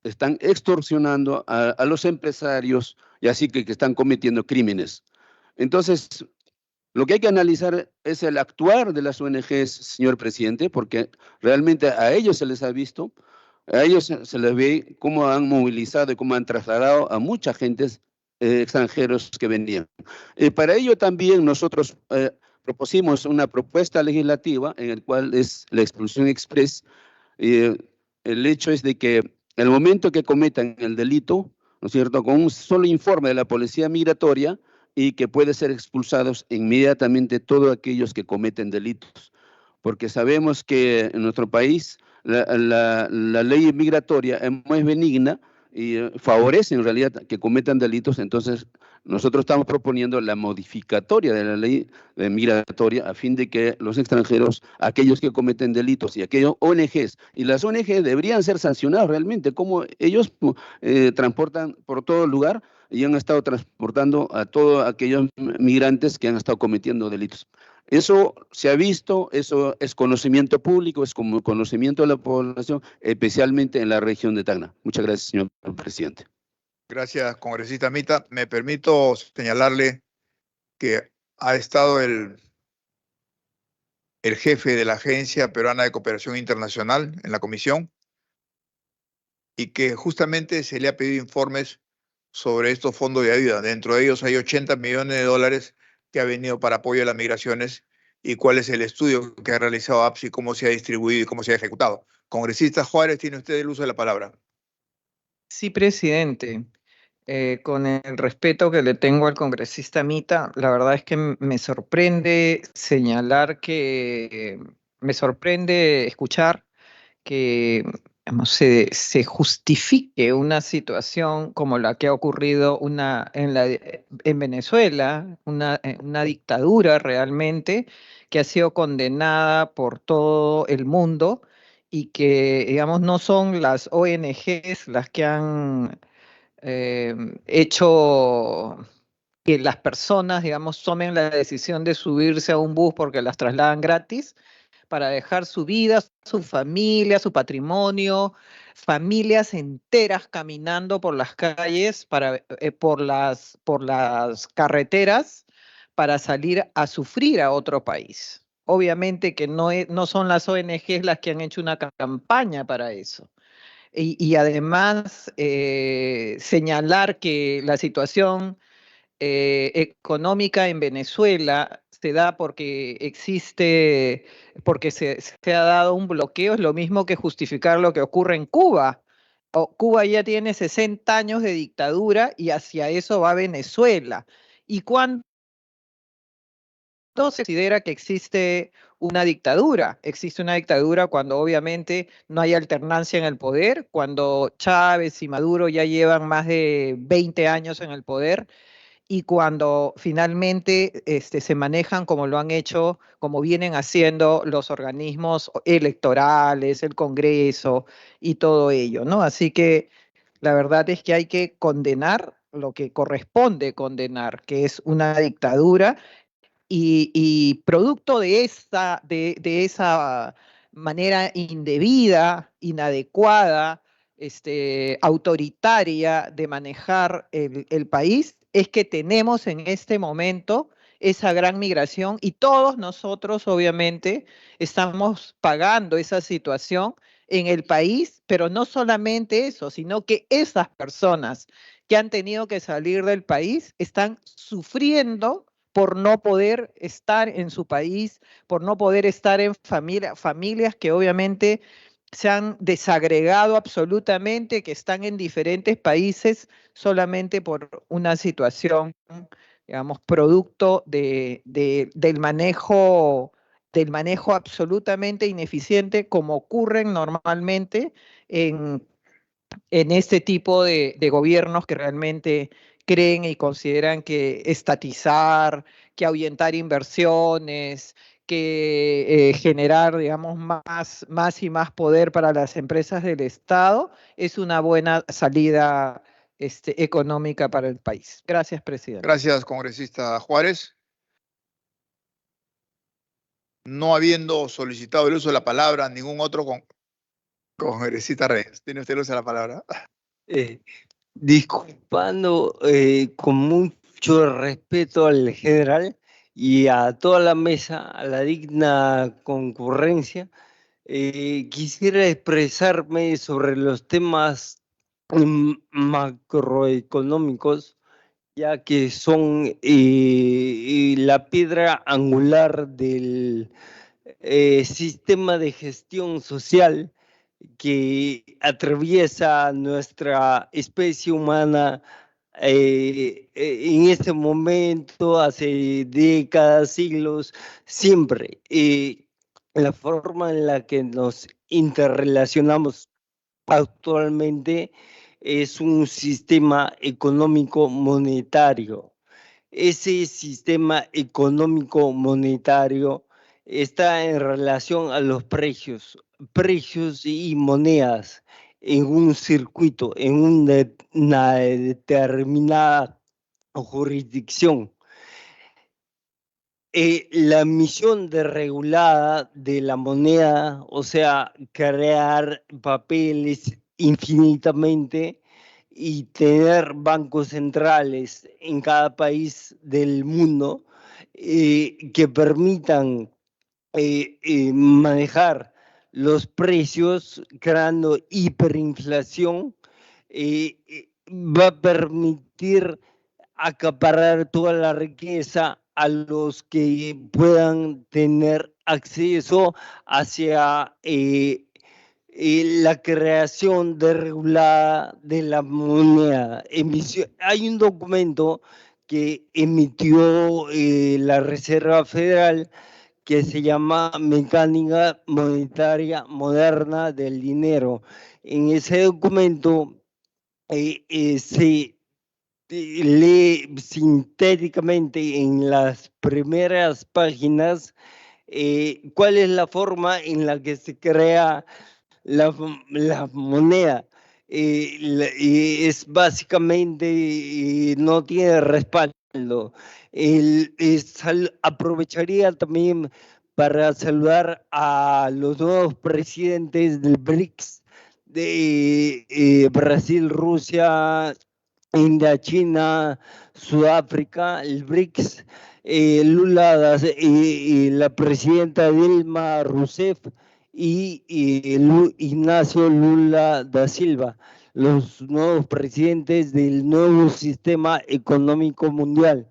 están extorsionando a los empresarios y así que están cometiendo crímenes. Entonces, lo que hay que analizar es el actuar de las ONGs, señor presidente, porque realmente a ellos se les ha visto, a ellos se les ve cómo han movilizado y cómo han trasladado a mucha gente extranjeros que venían. Para ello también nosotros propusimos una propuesta legislativa en el cual es la expulsión express. El hecho es de que el momento que cometan el delito, ¿no es cierto?, con un solo informe de la policía migratoria, y que puede ser expulsados inmediatamente todos aquellos que cometen delitos. Porque sabemos que en nuestro país la ley migratoria es muy benigna y favorece en realidad que cometan delitos. Entonces nosotros estamos proponiendo la modificatoria de la ley migratoria a fin de que los extranjeros, aquellos que cometen delitos y aquellos ONGs, y las ONGs deberían ser sancionados realmente, como ellos transportan por todo lugar y han estado transportando a todos aquellos migrantes que han estado cometiendo delitos. Eso se ha visto, eso es conocimiento público, es como conocimiento de la población, especialmente en la región de Tacna. Muchas gracias, señor presidente. Gracias, congresista Mita. Me permito señalarle que ha estado el jefe de la Agencia Peruana de Cooperación Internacional en la comisión y que justamente se le ha pedido informes sobre estos fondos de ayuda. Dentro de ellos hay 80 millones de dólares que ha venido para apoyo a las migraciones y cuál es el estudio que ha realizado APSI, cómo se ha distribuido y cómo se ha ejecutado. Congresista Juárez, tiene usted el uso de la palabra. Sí, presidente. Con el respeto que le tengo al congresista Mita, la verdad es que me sorprende señalar que, me sorprende escuchar que digamos, se justifique una situación como la que ha ocurrido en Venezuela, una dictadura realmente que ha sido condenada por todo el mundo y que, digamos, no son las ONGs las que han hecho que las personas, digamos, tomen la decisión de subirse a un bus porque las trasladan gratis para dejar su vida, su familia, su patrimonio, familias enteras caminando por las calles, por las carreteras, para salir a sufrir a otro país. Obviamente que no son las ONGs las que han hecho una campaña para eso. Y además señalar que la situación económica en Venezuela se da porque se ha dado un bloqueo, es lo mismo que justificar lo que ocurre en Cuba. Cuba ya tiene 60 años de dictadura y hacia eso va Venezuela. ¿Y cuándo se considera que existe una dictadura. Existe una dictadura cuando obviamente no hay alternancia en el poder, cuando Chávez y Maduro ya llevan más de 20 años en el poder y cuando finalmente se manejan como lo han hecho, como vienen haciendo los organismos electorales, el Congreso y todo ello, ¿no? Así que la verdad es que hay que condenar lo que corresponde condenar, que es una dictadura y producto de esa manera indebida, inadecuada, autoritaria de manejar el país, es que tenemos en este momento esa gran migración y todos nosotros obviamente estamos pagando esa situación en el país, pero no solamente eso, sino que esas personas que han tenido que salir del país están sufriendo por no poder estar en su país, por no poder estar en familias que obviamente se han desagregado absolutamente, que están en diferentes países solamente por una situación, digamos, producto del manejo absolutamente ineficiente como ocurren normalmente en este tipo de gobiernos que realmente creen y consideran que estatizar, que ahuyentar inversiones, que generar, digamos, más y más poder para las empresas del Estado es una buena salida económica para el país. Gracias, presidente. Gracias, congresista Juárez. No habiendo solicitado el uso de la palabra ningún otro congresista Reyes. ¿Tiene usted el uso de la palabra? Disculpando con mucho respeto al general y a toda la mesa, a la digna concurrencia, quisiera expresarme sobre los temas macroeconómicos, ya que son la piedra angular del sistema de gestión social que atraviesa nuestra especie humana en este momento, hace décadas, siglos, siempre. La forma en la que nos interrelacionamos actualmente es un sistema económico monetario. Ese sistema económico monetario está en relación a los precios y monedas en un circuito, en una determinada jurisdicción. La misión regulada de la moneda, o sea, crear papeles infinitamente y tener bancos centrales en cada país del mundo que permitan manejar los precios, creando hiperinflación, va a permitir acaparar toda la riqueza a los que puedan tener acceso hacia la creación desregulada de la moneda. Hay un documento que emitió la Reserva Federal que se llama Mecánica Monetaria Moderna del Dinero. En ese documento se lee sintéticamente en las primeras páginas cuál es la forma en la que se crea la moneda. Es básicamente, no tiene respaldo. Aprovecharía también para saludar a los nuevos presidentes del BRICS, de Brasil, Rusia, India, China, Sudáfrica, el BRICS, la presidenta Dilma Rousseff y Ignacio Lula da Silva, los nuevos presidentes del nuevo sistema económico mundial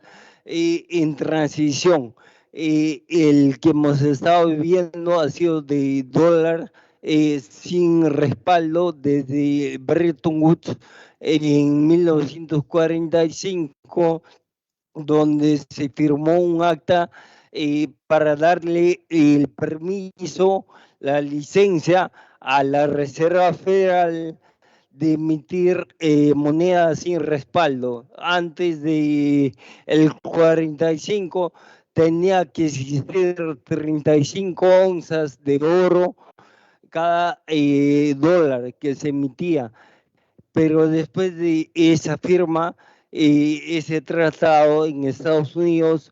en transición. El que hemos estado viviendo ha sido de dólar sin respaldo desde Bretton Woods en 1945, donde se firmó un acta para darle el permiso, la licencia a la Reserva Federal de emitir moneda sin respaldo. Antes de el 45 tenía que existir 35 onzas de oro cada dólar que se emitía, pero después de esa firma, ese tratado en Estados Unidos,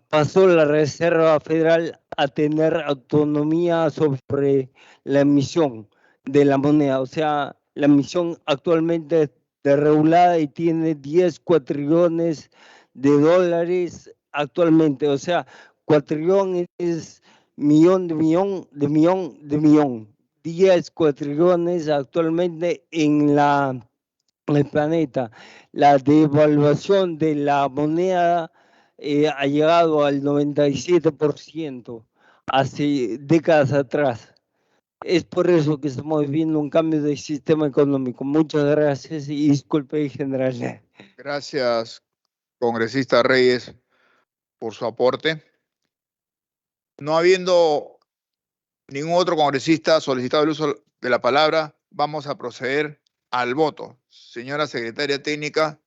pasó la Reserva Federal a tener autonomía sobre la emisión de la moneda. O sea, la emisión actualmente está regulada y tiene 10 cuatrillones de dólares actualmente. O sea, cuatrillón es millón de millón de millón de millón. 10 cuatrillones actualmente en el planeta. La devaluación de la moneda ha llegado al 97% hace décadas atrás. Es por eso que estamos viendo un cambio de sistema económico. Muchas gracias y disculpe, general. Gracias, congresista Reyes, por su aporte. No habiendo ningún otro congresista solicitado el uso de la palabra, vamos a proceder al voto. Señora secretaria técnica,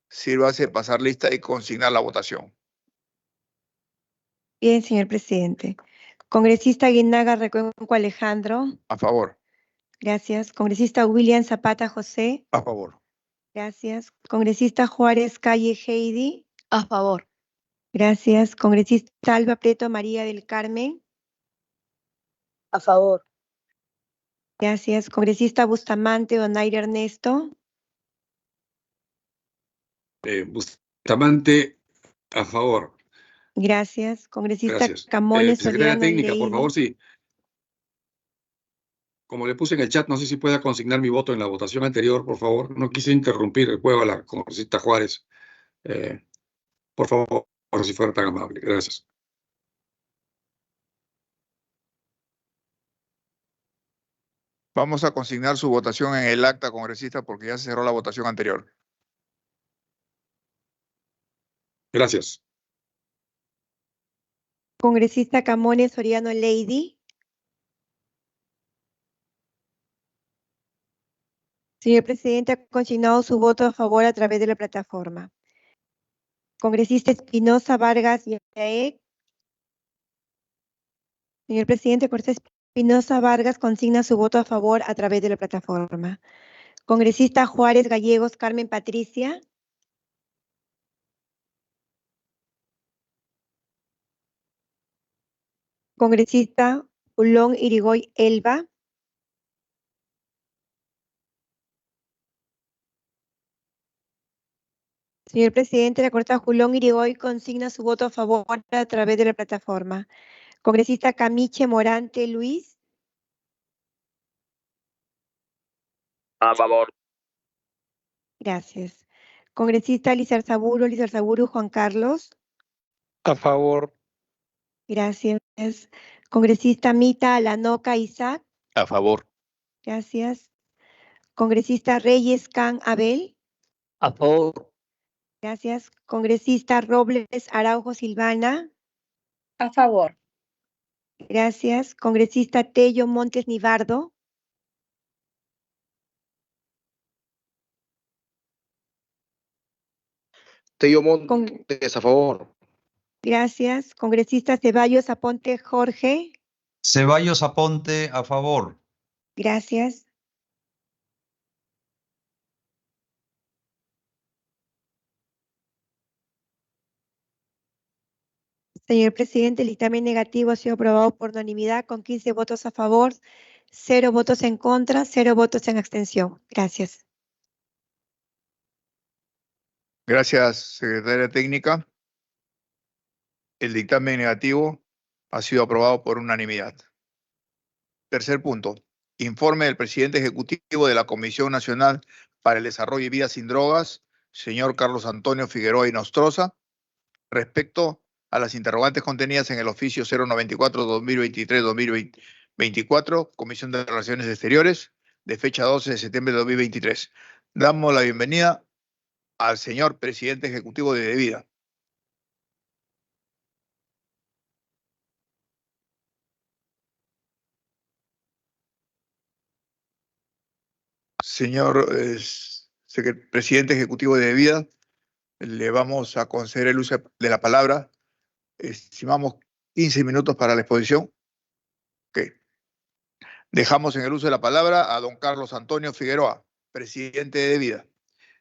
sírvase pasar lista y consignar la votación. Bien, señor presidente. Congresista Guinaga Recuenco Alejandro. A favor. Gracias. Congresista William Zapata José. A favor. Gracias. Congresista Juárez Calle Heidi. A favor. Gracias. Congresista Alba Preto María del Carmen. A favor. Gracias. Congresista Bustamante Donaire Ernesto. Bustamante, a favor. Gracias. Congresista Gracias. Camones Secretaria Soriano técnica, por Leydi. favor, sí. Como le puse en el chat, no sé si pueda consignar mi voto en la votación anterior, por favor. No quise interrumpir el juego a la congresista Juárez. Por favor, si fuera tan amable. Gracias. Vamos a consignar su votación en el acta, congresista, porque ya se cerró la votación anterior. Gracias. Congresista Camones Soriano Leydi. Señor presidente, ha consignado su voto a favor a través de la plataforma. Congresista Espinosa Vargas Yaek. Señor presidente, congresista Espinosa Vargas consigna su voto a favor a través de la plataforma. Congresista Juárez Gallegos Carmen Patricia. Congresista Ulón Irigoy Elba. Señor presidente, la Corte Julón Irigoy consigna su voto a favor a través de la plataforma. Congresista Camiche Morante Luis. A favor. Gracias. Congresista Lizarzaburu Juan Carlos. A favor. Gracias. Congresista Mita Alanoca Isaac. A favor. Gracias. Congresista Reyes Can Abel. A favor. Gracias. Congresista Robles Araujo Silvana. A favor. Gracias. Congresista Tello Montes Nivardo. Tello Montes, a favor. Gracias. Congresista Ceballos Aponte Jorge. Ceballos Aponte, a favor. Gracias. Señor presidente, el dictamen negativo ha sido aprobado por unanimidad con 15 votos a favor, 0 votos en contra, 0 votos en abstención. Gracias. Gracias, secretaria técnica. El dictamen negativo ha sido aprobado por unanimidad. Tercer punto. Informe del presidente ejecutivo de la Comisión Nacional para el Desarrollo y Vida sin Drogas, señor Carlos Antonio Figueroa y Nostroza, respecto a las interrogantes contenidas en el oficio 094-2023-2024, Comisión de Relaciones Exteriores, de fecha 12 de septiembre de 2023. Damos la bienvenida al señor presidente ejecutivo de DEVIDA. Señor presidente ejecutivo de Vida, le vamos a conceder el uso de la palabra. Estimamos 15 minutos para la exposición. Okay. Dejamos en el uso de la palabra a don Carlos Antonio Figueroa, presidente de Vida.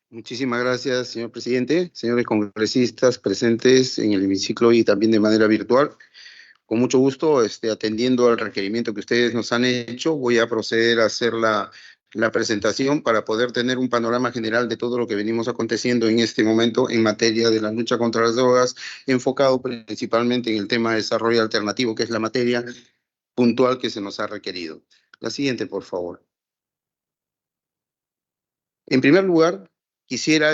Muchísimas gracias, señor presidente, señores congresistas presentes en el hemiciclo y también de manera virtual. Con mucho gusto, atendiendo al requerimiento que ustedes nos han hecho, voy a proceder a hacer la presentación para poder tener un panorama general de todo lo que venimos aconteciendo en este momento en materia de la lucha contra las drogas, enfocado principalmente en el tema de desarrollo alternativo, que es la materia puntual que se nos ha requerido. La siguiente, por favor. En primer lugar, quisiera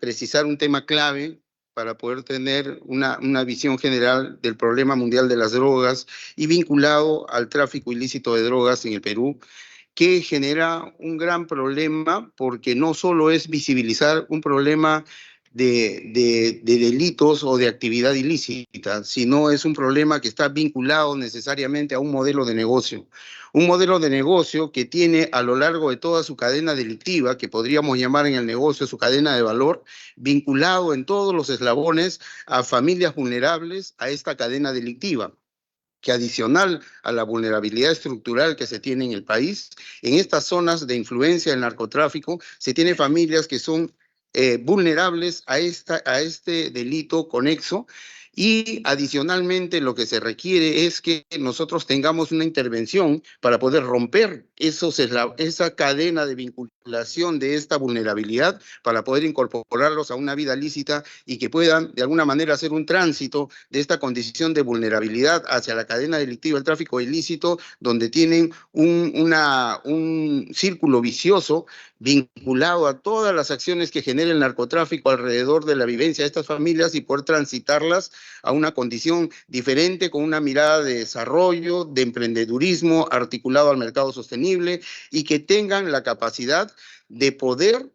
precisar un tema clave para poder tener una visión general del problema mundial de las drogas y vinculado al tráfico ilícito de drogas en el Perú, que genera un gran problema porque no solo es visibilizar un problema de delitos o de actividad ilícita, sino es un problema que está vinculado necesariamente a un modelo de negocio. Un modelo de negocio que tiene a lo largo de toda su cadena delictiva, que podríamos llamar en el negocio su cadena de valor, vinculado en todos los eslabones a familias vulnerables a esta cadena delictiva, que adicional a la vulnerabilidad estructural que se tiene en el país, en estas zonas de influencia del narcotráfico, se tienen familias que son vulnerables a este delito conexo, y adicionalmente lo que se requiere es que nosotros tengamos una intervención para poder romper esa cadena de vinculación de esta vulnerabilidad, para poder incorporarlos a una vida lícita y que puedan de alguna manera hacer un tránsito de esta condición de vulnerabilidad hacia la cadena delictiva, el tráfico ilícito, donde tienen un círculo vicioso vinculado a todas las acciones que genera el narcotráfico alrededor de la vivencia de estas familias, y poder transitarlas a una condición diferente, con una mirada de desarrollo, de emprendedurismo articulado al mercado sostenible, y que tengan la capacidad de poder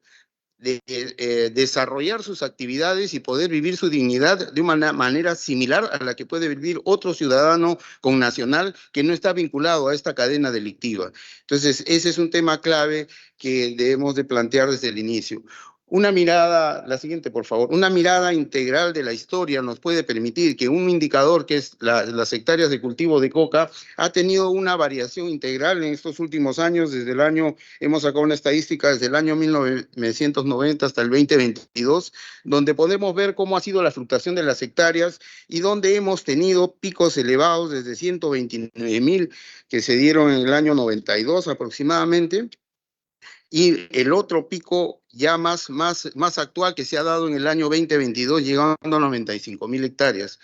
desarrollar sus actividades y poder vivir su dignidad de una manera similar a la que puede vivir otro ciudadano connacional que no está vinculado a esta cadena delictiva. Entonces, ese es un tema clave que debemos de plantear desde el inicio. Una mirada, la siguiente por favor, una mirada integral de la historia nos puede permitir que un indicador que es las hectáreas de cultivo de coca ha tenido una variación integral en estos últimos años. Hemos sacado una estadística desde el año 1990 hasta el 2022, donde podemos ver cómo ha sido la fluctuación de las hectáreas y donde hemos tenido picos elevados desde 129.000 que se dieron en el año 92 aproximadamente, y el otro pico ya más actual que se ha dado en el año 2022, llegando a 95.000 hectáreas.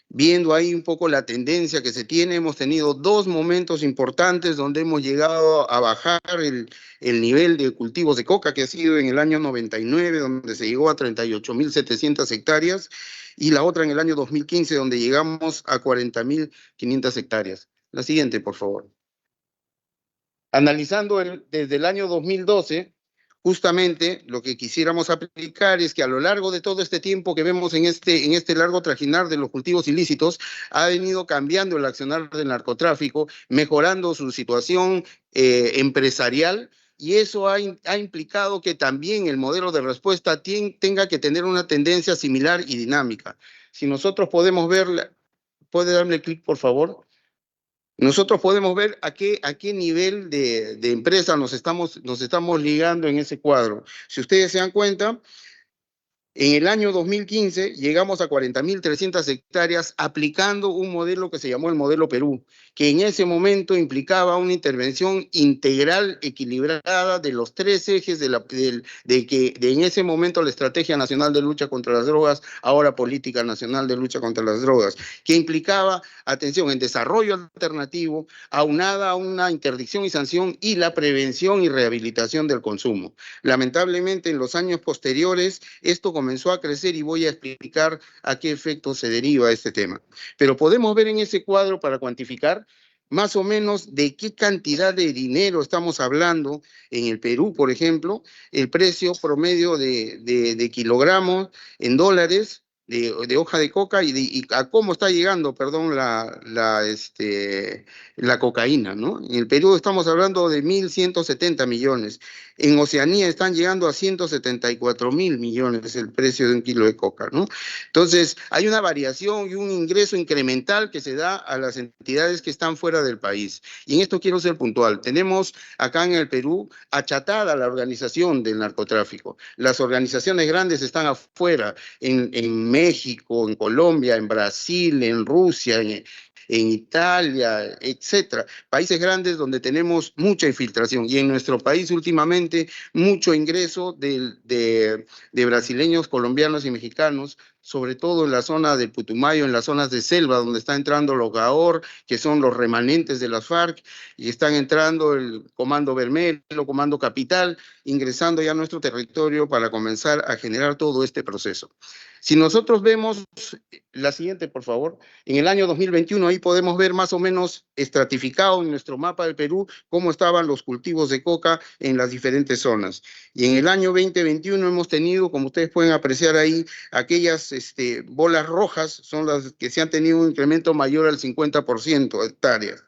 Viendo ahí un poco la tendencia que se tiene, hemos tenido dos momentos importantes donde hemos llegado a bajar el nivel de cultivos de coca, que ha sido en el año 99, donde se llegó a 38.700 hectáreas, y la otra en el año 2015, donde llegamos a 40.500 hectáreas. La siguiente, por favor. Analizando desde el año 2012, justamente lo que quisiéramos aplicar es que a lo largo de todo este tiempo que vemos en este largo trajinar de los cultivos ilícitos, ha venido cambiando el accionar del narcotráfico, mejorando su situación empresarial, y eso ha implicado que también el modelo de respuesta tenga que tener una tendencia similar y dinámica. Si nosotros podemos ver, ¿puede darme clic, por favor? Nosotros podemos ver a qué nivel de empresa nos estamos ligando en ese cuadro. Si ustedes se dan cuenta, en el año 2015 llegamos a 40.300 hectáreas aplicando un modelo que se llamó el modelo Perú, que en ese momento implicaba una intervención integral, equilibrada de los tres ejes de en ese momento la Estrategia Nacional de Lucha contra las Drogas, ahora Política Nacional de Lucha contra las Drogas, que implicaba atención en desarrollo alternativo, aunada a una interdicción y sanción y la prevención y rehabilitación del consumo. Lamentablemente, en los años posteriores, esto comenzó a crecer y voy a explicar a qué efecto se deriva este tema. Pero podemos ver en ese cuadro, para cuantificar más o menos de qué cantidad de dinero estamos hablando. En el Perú, por ejemplo, el precio promedio de kilogramos en dólares de hoja de coca y a cómo está llegando, perdón, la cocaína, ¿no? En el Perú estamos hablando de 1.170 millones. En Oceanía están llegando a 174.000 millones el precio de un kilo de coca, ¿no? Entonces, hay una variación y un ingreso incremental que se da a las entidades que están fuera del país. Y en esto quiero ser puntual. Tenemos acá en el Perú achatada la organización del narcotráfico. Las organizaciones grandes están afuera, en México, en Colombia, en Brasil, en Rusia, en Italia, etcétera. Países grandes donde tenemos mucha infiltración. Y en nuestro país últimamente mucho ingreso de brasileños, colombianos y mexicanos, sobre todo en la zona del Putumayo, en las zonas de selva, donde está entrando los GAOR, que son los remanentes de las FARC, y están entrando el Comando Vermelho, Comando Capital, ingresando ya a nuestro territorio para comenzar a generar todo este proceso. Si nosotros vemos la siguiente, por favor, en el año 2021, ahí podemos ver más o menos estratificado en nuestro mapa del Perú cómo estaban los cultivos de coca en las diferentes zonas. Y en el año 2021 hemos tenido, como ustedes pueden apreciar ahí, aquellas bolas rojas son las que se han tenido un incremento mayor al 50% de hectáreas.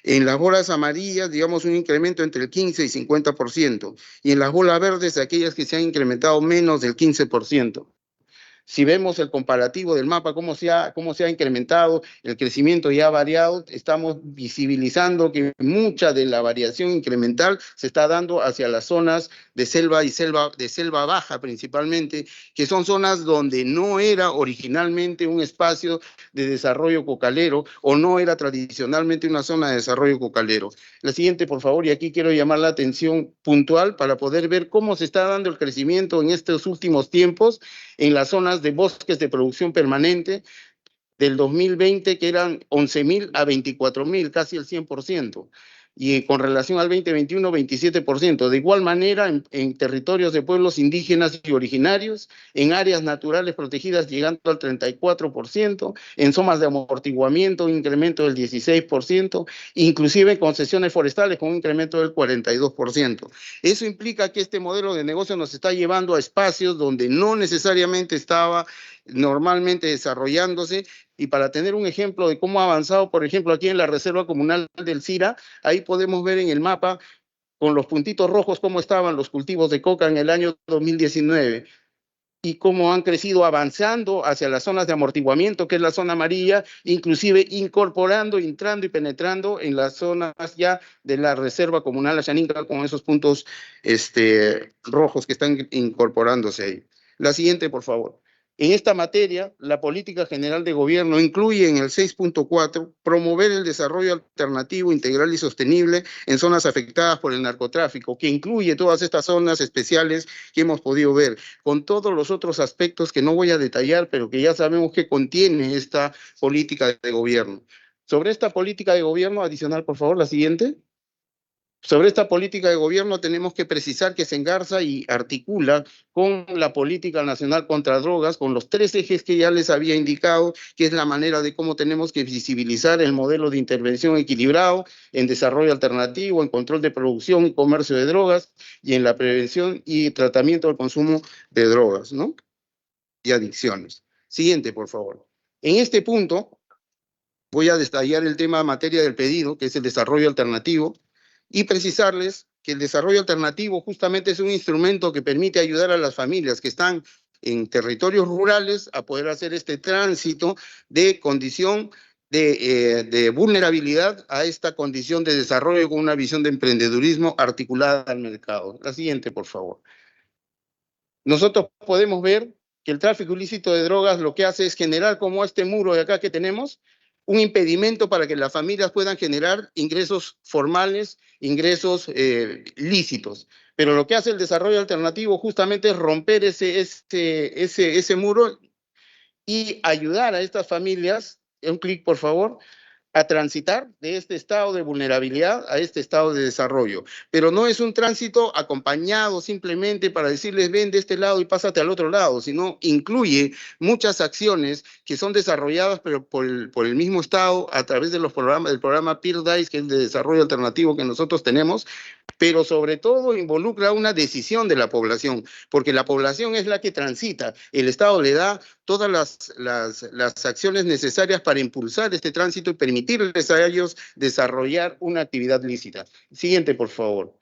En las bolas amarillas, digamos, un incremento entre el 15 y 50%. Y en las bolas verdes, aquellas que se han incrementado menos del 15%. Si vemos el comparativo del mapa, cómo se ha incrementado, el crecimiento ya ha variado, estamos visibilizando que mucha de la variación incremental se está dando hacia las zonas de selva y de selva baja principalmente, que son zonas donde no era originalmente un espacio de desarrollo cocalero o no era tradicionalmente una zona de desarrollo cocalero. La siguiente, por favor, y aquí quiero llamar la atención puntual para poder ver cómo se está dando el crecimiento en estos últimos tiempos en las zonas de bosques de producción permanente del 2020, que eran 11.000 a 24.000, casi el 100%. Y con relación al 2021, 27%. De igual manera, en territorios de pueblos indígenas y originarios, en áreas naturales protegidas llegando al 34%, en zonas de amortiguamiento, un incremento del 16%, inclusive en concesiones forestales con un incremento del 42%. Eso implica que este modelo de negocio nos está llevando a espacios donde no necesariamente estaba normalmente desarrollándose. Y para tener un ejemplo de cómo ha avanzado, por ejemplo, aquí en la Reserva Comunal del Sira, ahí podemos ver en el mapa con los puntitos rojos cómo estaban los cultivos de coca en el año 2019 y cómo han crecido avanzando hacia las zonas de amortiguamiento, que es la zona amarilla, inclusive incorporando, entrando y penetrando en las zonas ya de la Reserva Comunal Ashaninka con esos puntos rojos que están incorporándose ahí. La siguiente, por favor. En esta materia, la política general de gobierno incluye en el 6.4 promover el desarrollo alternativo, integral y sostenible en zonas afectadas por el narcotráfico, que incluye todas estas zonas especiales que hemos podido ver, con todos los otros aspectos que no voy a detallar, pero que ya sabemos que contiene esta política de gobierno. Sobre esta política de gobierno, adicional, por favor, la siguiente. Sobre esta política de gobierno tenemos que precisar que se engarza y articula con la política nacional contra drogas, con los 3 ejes que ya les había indicado, que es la manera de cómo tenemos que visibilizar el modelo de intervención equilibrado en desarrollo alternativo, en control de producción y comercio de drogas y en la prevención y tratamiento del consumo de drogas, ¿no? Y adicciones. Siguiente, por favor. En este punto voy a detallar el tema materia del pedido, que es el desarrollo alternativo, y precisarles que el desarrollo alternativo justamente es un instrumento que permite ayudar a las familias que están en territorios rurales a poder hacer este tránsito de condición de vulnerabilidad a esta condición de desarrollo con una visión de emprendedurismo articulada al mercado. La siguiente, por favor. Nosotros podemos ver que el tráfico ilícito de drogas lo que hace es generar, como este muro de acá que tenemos, un impedimento para que las familias puedan generar ingresos formales, ingresos lícitos. Pero lo que hace el desarrollo alternativo justamente es romper ese muro y ayudar a estas familias, un clic por favor, a transitar de este estado de vulnerabilidad a este estado de desarrollo. Pero no es un tránsito acompañado simplemente para decirles ven de este lado y pásate al otro lado, sino incluye muchas acciones que son desarrolladas pero por el mismo estado a través de los programas, del programa PIRDAIS, que es el de desarrollo alternativo que nosotros tenemos, pero sobre todo involucra una decisión de la población, porque la población es la que transita. El Estado le da todas las acciones necesarias para impulsar este tránsito y permitirles a ellos desarrollar una actividad lícita. Siguiente, por favor.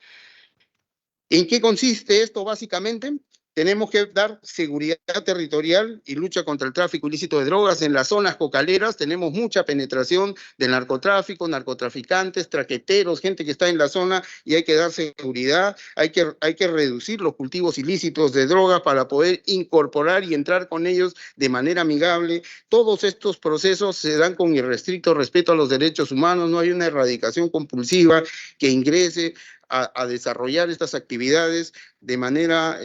¿En qué consiste esto básicamente? Tenemos que dar seguridad territorial y lucha contra el tráfico ilícito de drogas. En las zonas cocaleras tenemos mucha penetración del narcotráfico, narcotraficantes, traqueteros, gente que está en la zona y hay que dar seguridad. Hay que reducir los cultivos ilícitos de drogas para poder incorporar y entrar con ellos de manera amigable. Todos estos procesos se dan con irrestricto respeto a los derechos humanos. No hay una erradicación compulsiva que ingrese a desarrollar estas actividades de manera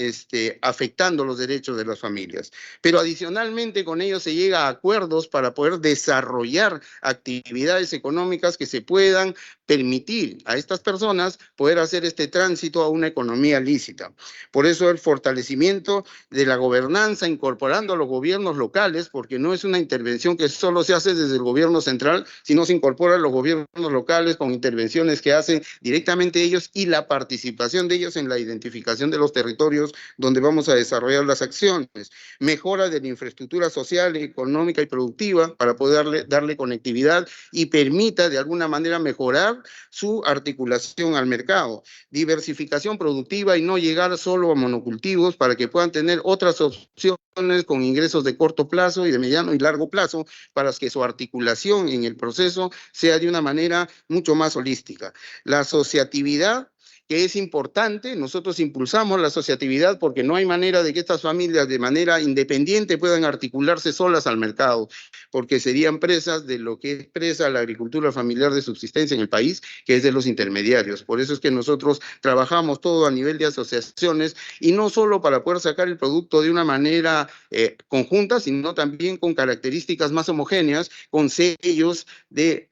afectando los derechos de las familias. Pero adicionalmente con ellos se llega a acuerdos para poder desarrollar actividades económicas que se puedan permitir a estas personas poder hacer este tránsito a una economía lícita. Por eso el fortalecimiento de la gobernanza incorporando a los gobiernos locales, porque no es una intervención que solo se hace desde el gobierno central, sino se incorpora a los gobiernos locales con intervenciones que hacen directamente ellos y la participación de ellos en la identificación de los territorios donde vamos a desarrollar las acciones. Mejora de la infraestructura social, económica y productiva para poder darle conectividad y permita de alguna manera mejorar su articulación al mercado. Diversificación productiva y no llegar solo a monocultivos para que puedan tener otras opciones con ingresos de corto plazo y de mediano y largo plazo para que su articulación en el proceso sea de una manera mucho más holística. La asociatividad, que es importante, nosotros impulsamos la asociatividad porque no hay manera de que estas familias de manera independiente puedan articularse solas al mercado, porque serían presas de lo que expresa la agricultura familiar de subsistencia en el país, que es de los intermediarios. Por eso es que nosotros trabajamos todo a nivel de asociaciones y no solo para poder sacar el producto de una manera conjunta, sino también con características más homogéneas, con sellos de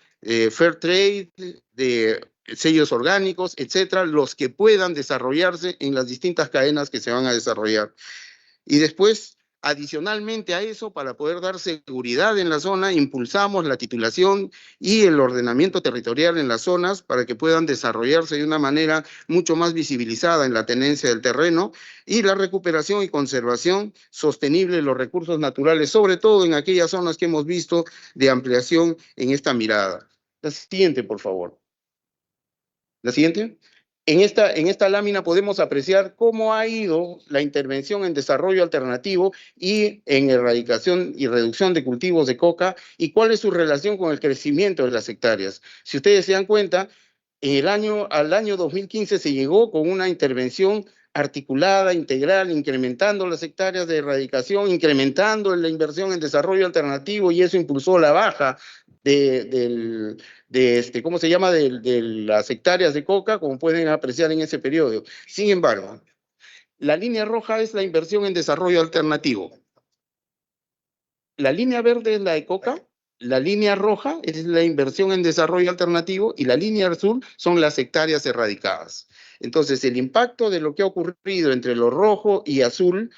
fair trade, de sellos orgánicos, etcétera, los que puedan desarrollarse en las distintas cadenas que se van a desarrollar. Y después, adicionalmente a eso, para poder dar seguridad en la zona, impulsamos la titulación y el ordenamiento territorial en las zonas para que puedan desarrollarse de una manera mucho más visibilizada en la tenencia del terreno y la recuperación y conservación sostenible de los recursos naturales, sobre todo en aquellas zonas que hemos visto de ampliación en esta mirada. La siguiente, por favor. La siguiente. En esta lámina podemos apreciar cómo ha ido la intervención en desarrollo alternativo y en erradicación y reducción de cultivos de coca y cuál es su relación con el crecimiento de las hectáreas. Si ustedes se dan cuenta, al año 2015 se llegó con una intervención articulada, integral, incrementando las hectáreas de erradicación, incrementando la inversión en desarrollo alternativo y eso impulsó la baja ¿cómo se llama? De las hectáreas de coca, como pueden apreciar en ese periodo. Sin embargo, la línea roja es la inversión en desarrollo alternativo. La línea verde es la de coca, la línea roja es la inversión en desarrollo alternativo y la línea azul son las hectáreas erradicadas. Entonces, el impacto de lo que ha ocurrido entre lo rojo y azul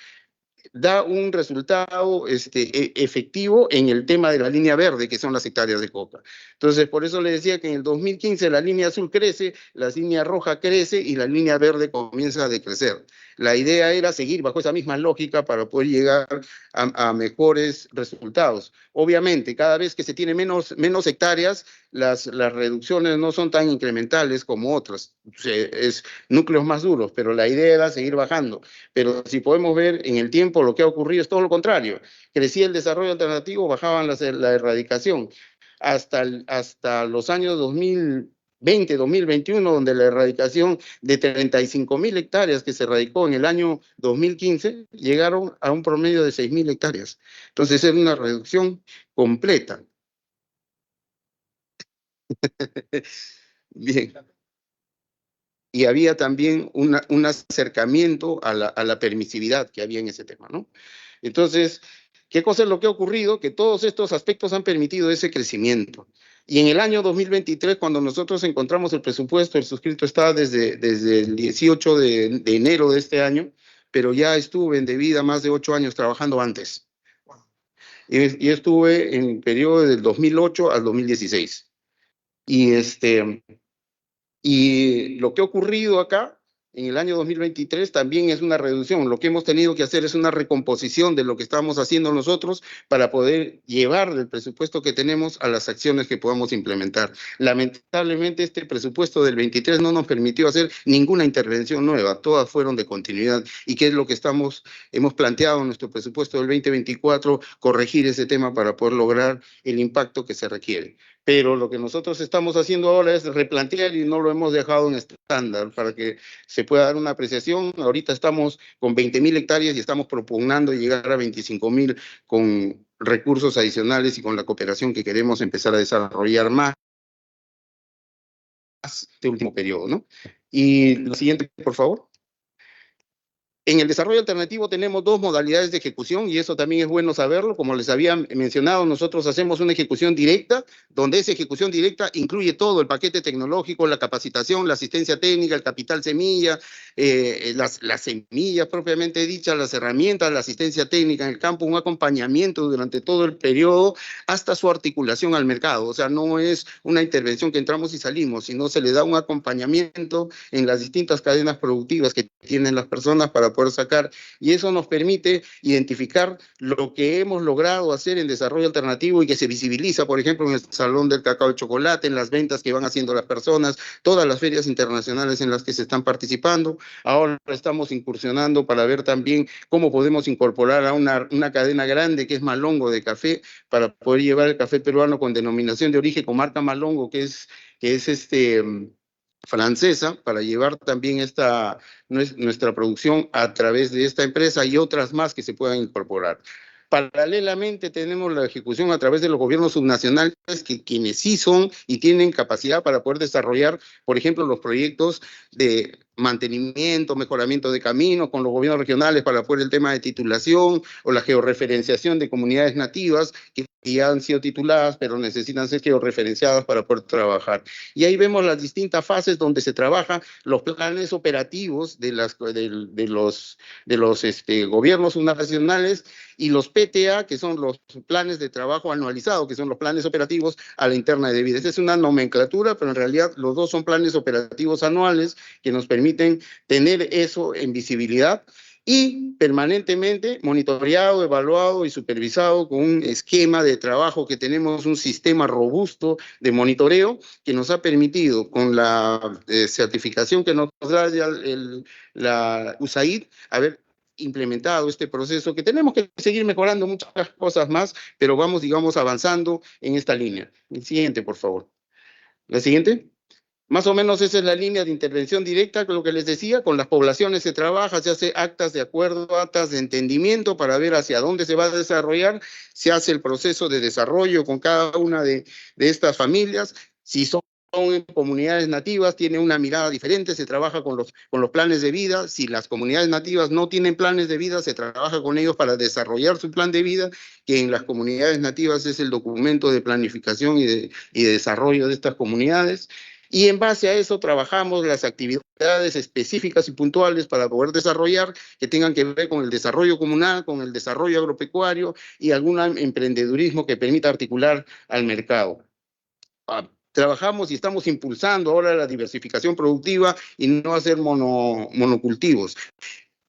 da un resultado efectivo en el tema de la línea verde, que son las hectáreas de coca. Entonces, por eso le decía que en el 2015 la línea azul crece, la línea roja crece y la línea verde comienza a decrecer. La idea era seguir bajo esa misma lógica para poder llegar a mejores resultados. Obviamente, cada vez que se tiene menos hectáreas, las reducciones no son tan incrementales como otras. Es núcleos más duros, pero la idea era seguir bajando. Pero si podemos ver en el tiempo, lo que ha ocurrido es todo lo contrario. Crecía el desarrollo alternativo, bajaban la erradicación. Hasta los años 2020, 2021, donde la erradicación de 35.000 hectáreas que se erradicó en el año 2015, llegaron a un promedio de 6.000 hectáreas. Entonces era una reducción completa. Bien. Y había también un acercamiento a la permisividad que había en ese tema, ¿no? Entonces, ¿Qué cosa es lo que ha ocurrido? Que todos estos aspectos han permitido ese crecimiento. Y en el año 2023, cuando nosotros encontramos el presupuesto, el suscrito está desde el 18 de enero de este año, pero ya estuve en debida más de 8 años trabajando antes. Y estuve en el periodo del 2008 al 2016. Y lo que ha ocurrido acá en el año 2023 también es una reducción. Lo que hemos tenido que hacer es una recomposición de lo que estamos haciendo nosotros para poder llevar el presupuesto que tenemos a las acciones que podamos implementar. Lamentablemente este presupuesto del 23 no nos permitió hacer ninguna intervención nueva, todas fueron de continuidad. ¿Y qué es lo que hemos planteado en nuestro presupuesto del 2024? Corregir ese tema para poder lograr el impacto que se requiere. Pero lo que nosotros estamos haciendo ahora es replantear y no lo hemos dejado en estándar para que se pueda dar una apreciación. Ahorita estamos con 20.000 hectáreas y estamos propugnando llegar a 25.000 con recursos adicionales y con la cooperación que queremos empezar a desarrollar más este último periodo, ¿no? Y lo siguiente, por favor. En el desarrollo alternativo tenemos 2 modalidades de ejecución y eso también es bueno saberlo. Como les había mencionado, nosotros hacemos una ejecución directa, donde esa ejecución directa incluye todo el paquete tecnológico, la capacitación, la asistencia técnica, el capital semilla, las semillas propiamente dichas, las herramientas, la asistencia técnica en el campo, un acompañamiento durante todo el periodo hasta su articulación al mercado. O sea, no es una intervención que entramos y salimos, sino se le da un acompañamiento en las distintas cadenas productivas que tienen las personas para poder sacar, y eso nos permite identificar lo que hemos logrado hacer en desarrollo alternativo y que se visibiliza, por ejemplo, en el Salón del Cacao y Chocolate, en las ventas que van haciendo las personas, todas las ferias internacionales en las que se están participando. Ahora estamos incursionando para ver también cómo podemos incorporar a una cadena grande que es Malongo de café, para poder llevar el café peruano con denominación de origen, con marca Malongo, que es francesa, para llevar también nuestra producción a través de esta empresa y otras más que se puedan incorporar. Paralelamente tenemos la ejecución a través de los gobiernos subnacionales, quienes sí son y tienen capacidad para poder desarrollar, por ejemplo, los proyectos de mantenimiento, mejoramiento de caminos, con los gobiernos regionales para poder el tema de titulación o la georreferenciación de comunidades nativas que ya han sido tituladas, pero necesitan ser georreferenciadas para poder trabajar. Y ahí vemos las distintas fases donde se trabajan los planes operativos de los gobiernos subnacionales y los PTA, que son los planes de trabajo anualizados, que son los planes operativos a la interna de vida. Esa es una nomenclatura, pero en realidad los dos son planes operativos anuales que nos permiten tener eso en visibilidad y permanentemente monitoreado, evaluado y supervisado con un esquema de trabajo que tenemos, un sistema robusto de monitoreo que nos ha permitido, con la certificación que nos da ya la USAID, haber implementado este proceso, que tenemos que seguir mejorando muchas cosas más, pero vamos, digamos, avanzando en esta línea. El siguiente, por favor. La siguiente. Más o menos esa es la línea de intervención directa, lo que les decía, con las poblaciones se trabaja, se hace actas de acuerdo, actas de entendimiento para ver hacia dónde se va a desarrollar, se hace el proceso de desarrollo con cada una de estas familias. Si son comunidades nativas, tiene una mirada diferente, se trabaja con los planes de vida. Si las comunidades nativas no tienen planes de vida, se trabaja con ellos para desarrollar su plan de vida, que en las comunidades nativas es el documento de planificación y de desarrollo de estas comunidades. Y en base a eso trabajamos las actividades específicas y puntuales para poder desarrollar, que tengan que ver con el desarrollo comunal, con el desarrollo agropecuario y algún emprendedurismo que permita articular al mercado. Trabajamos y estamos impulsando ahora la diversificación productiva y no hacer monocultivos.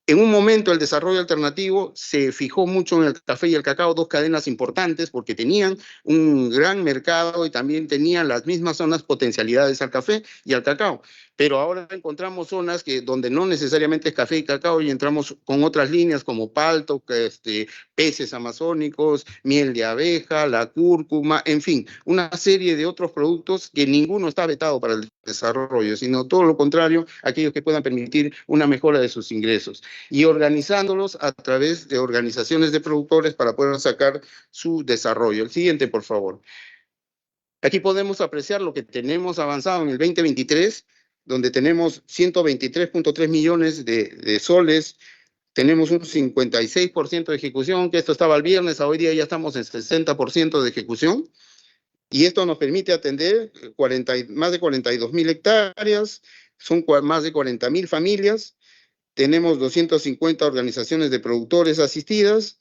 En un momento el desarrollo alternativo se fijó mucho en el café y el cacao, 2 cadenas importantes, porque tenían un gran mercado y también tenían las mismas zonas potencialidades al café y al cacao. Pero ahora encontramos zonas donde no necesariamente es café y cacao y entramos con otras líneas como palto, peces amazónicos, miel de abeja, la cúrcuma, en fin, una serie de otros productos que ninguno está vetado para el desarrollo, sino todo lo contrario, aquellos que puedan permitir una mejora de sus ingresos. Y organizándolos a través de organizaciones de productores para poder sacar su desarrollo. El siguiente, por favor. Aquí podemos apreciar lo que tenemos avanzado en el 2023, donde tenemos 123.3 millones de soles tenemos un 56% de ejecución, que esto estaba el viernes, a hoy día ya estamos en 60% de ejecución. Y esto nos permite atender más de 42.000 hectáreas, son más de 40.000 familias, tenemos 250 organizaciones de productores asistidas,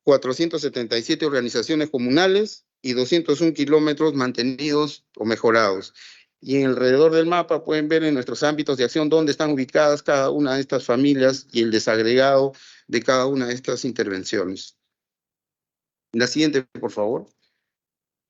477 organizaciones comunales y 201 kilómetros mantenidos o mejorados. Y alrededor del mapa pueden ver en nuestros ámbitos de acción dónde están ubicadas cada una de estas familias y el desagregado de cada una de estas intervenciones. La siguiente, por favor.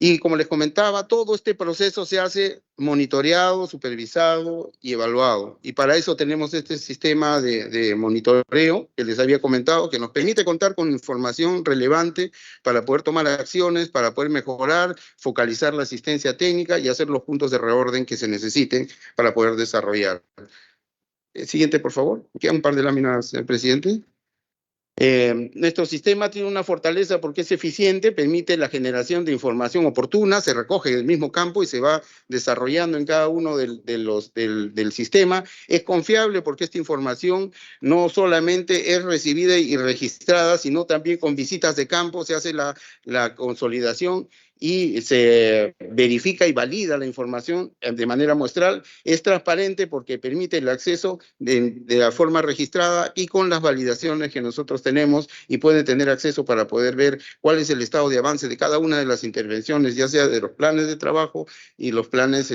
Y como les comentaba, todo este proceso se hace monitoreado, supervisado y evaluado. Y para eso tenemos este sistema de monitoreo que les había comentado, que nos permite contar con información relevante para poder tomar acciones, para poder mejorar, focalizar la asistencia técnica y hacer los puntos de reorden que se necesiten para poder desarrollar. Siguiente, por favor. Quedan un par de láminas, presidente. Nuestro sistema tiene una fortaleza porque es eficiente, permite la generación de información oportuna, se recoge del mismo campo y se va desarrollando en cada uno del sistema. Es confiable porque esta información no solamente es recibida y registrada, sino también con visitas de campo se hace la consolidación y se verifica y valida la información de manera muestral. Es transparente porque permite el acceso de la forma registrada y con las validaciones que nosotros tenemos, y puede tener acceso para poder ver cuál es el estado de avance de cada una de las intervenciones, ya sea de los planes de trabajo y los planes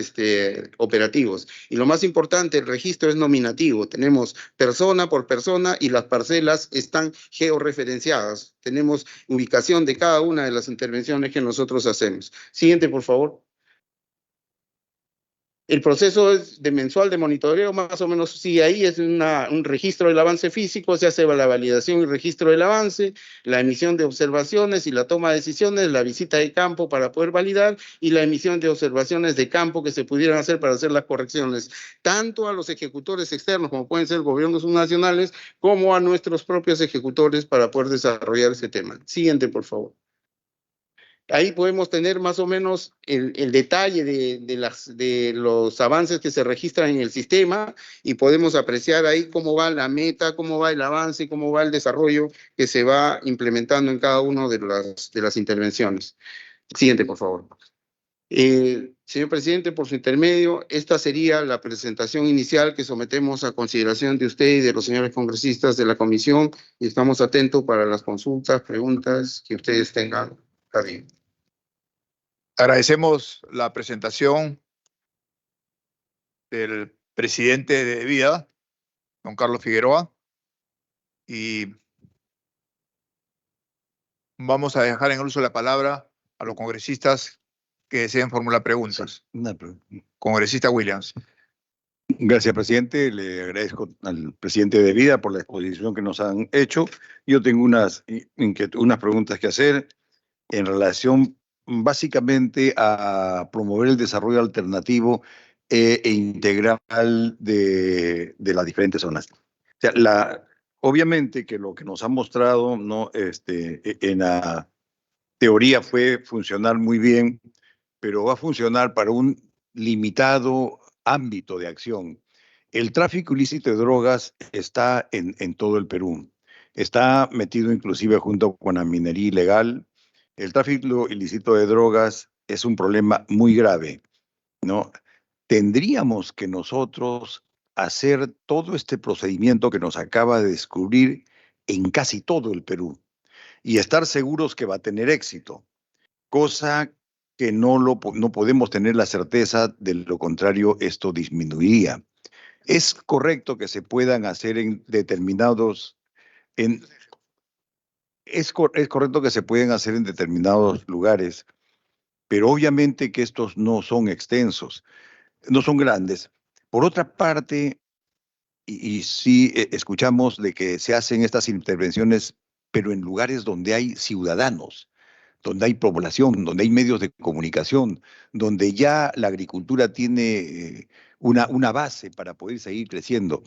operativos. Y lo más importante, el registro es nominativo. Tenemos persona por persona y las parcelas están georreferenciadas. Tenemos ubicación de cada una de las intervenciones que nosotros hacemos. Siguiente, por favor. El proceso es mensual de monitoreo, más o menos, sí, ahí es un registro del avance físico, se hace la validación y registro del avance, la emisión de observaciones y la toma de decisiones, la visita de campo para poder validar y la emisión de observaciones de campo que se pudieran hacer para hacer las correcciones, tanto a los ejecutores externos, como pueden ser gobiernos subnacionales, como a nuestros propios ejecutores para poder desarrollar ese tema. Siguiente, por favor. Ahí podemos tener más o menos el detalle de los avances que se registran en el sistema y podemos apreciar ahí cómo va la meta, cómo va el avance, cómo va el desarrollo que se va implementando en cada una de las intervenciones. Siguiente, por favor. Señor presidente, por su intermedio, esta sería la presentación inicial que sometemos a consideración de usted y de los señores congresistas de la comisión, y estamos atentos para las consultas, preguntas que ustedes tengan. Está bien. Agradecemos la presentación del presidente de Vida, don Carlos Figueroa, y vamos a dejar en el uso de la palabra a los congresistas que deseen formular preguntas. Congresista Williams. Gracias, presidente. Le agradezco al presidente de Vida por la exposición que nos han hecho. Yo tengo unas preguntas que hacer en relación básicamente a promover el desarrollo alternativo e integral de las diferentes zonas. O sea, obviamente que lo que nos ha mostrado en la teoría fue funcionar muy bien, pero va a funcionar para un limitado ámbito de acción. El tráfico ilícito de drogas está en todo el Perú. Está metido inclusive junto con la minería ilegal. El tráfico ilícito de drogas es un problema muy grave, ¿no? Tendríamos que nosotros hacer todo este procedimiento que nos acaba de descubrir en casi todo el Perú y estar seguros que va a tener éxito, cosa que no podemos tener la certeza, de lo contrario esto disminuiría. Es correcto que se puedan hacer es correcto que se pueden hacer en determinados lugares, pero obviamente que estos no son extensos, no son grandes. Por otra parte, y sí escuchamos de que se hacen estas intervenciones, pero en lugares donde hay ciudadanos, donde hay población, donde hay medios de comunicación, donde ya la agricultura tiene una base para poder seguir creciendo,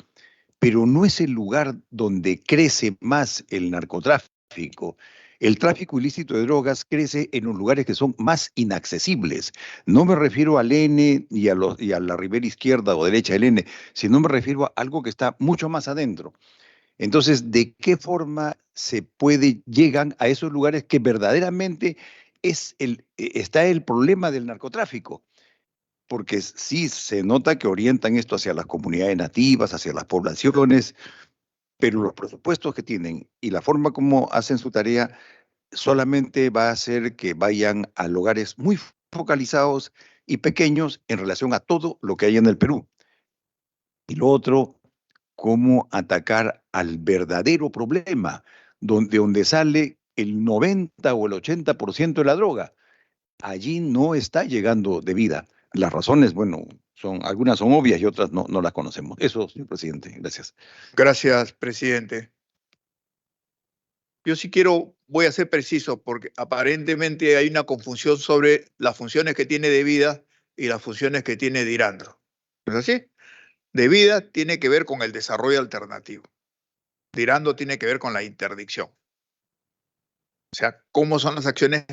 pero no es el lugar donde crece más el narcotráfico. El tráfico ilícito de drogas crece en los lugares que son más inaccesibles. No me refiero al N y a la ribera izquierda o derecha del N, sino me refiero a algo que está mucho más adentro. Entonces, ¿de qué forma llegan a esos lugares que verdaderamente está el problema del narcotráfico? Porque sí se nota que orientan esto hacia las comunidades nativas, hacia las poblaciones, pero los presupuestos que tienen y la forma como hacen su tarea solamente va a hacer que vayan a lugares muy focalizados y pequeños en relación a todo lo que hay en el Perú. Y lo otro, cómo atacar al verdadero problema, donde sale el 90 o el 80% de la droga. Allí no está llegando de vida. Las razones, bueno, algunas son obvias y otras no las conocemos. Eso, señor presidente. Gracias. Gracias, presidente. Yo sí voy a ser preciso, porque aparentemente hay una confusión sobre las funciones que tiene de vida y las funciones que tiene Dirandro. ¿Es así? De vida tiene que ver con el desarrollo alternativo. Dirandro tiene que ver con la interdicción. O sea, cómo son las acciones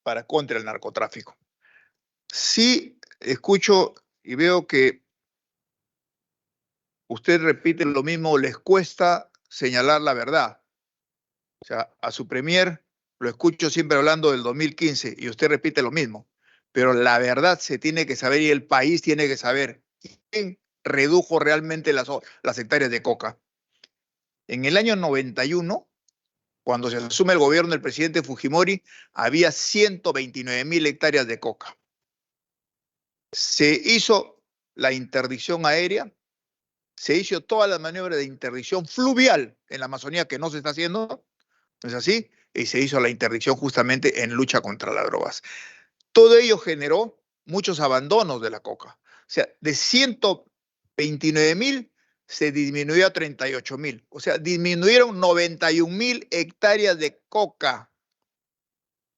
para contra el narcotráfico. Sí, escucho y veo que usted repite lo mismo, les cuesta señalar la verdad. O sea, a su premier lo escucho siempre hablando del 2015 y usted repite lo mismo. Pero la verdad se tiene que saber y el país tiene que saber quién redujo realmente las hectáreas de coca. En el año 91, cuando se asume el gobierno del presidente Fujimori, había 129.000 hectáreas de coca. Se hizo la interdicción aérea, se hizo toda la maniobra de interdicción fluvial en la Amazonía que no se está haciendo, ¿no es así? Y se hizo la interdicción justamente en lucha contra las drogas. Todo ello generó muchos abandonos de la coca. O sea, de 129.000 se disminuyó a 38.000. O sea, disminuyeron 91.000 hectáreas de coca.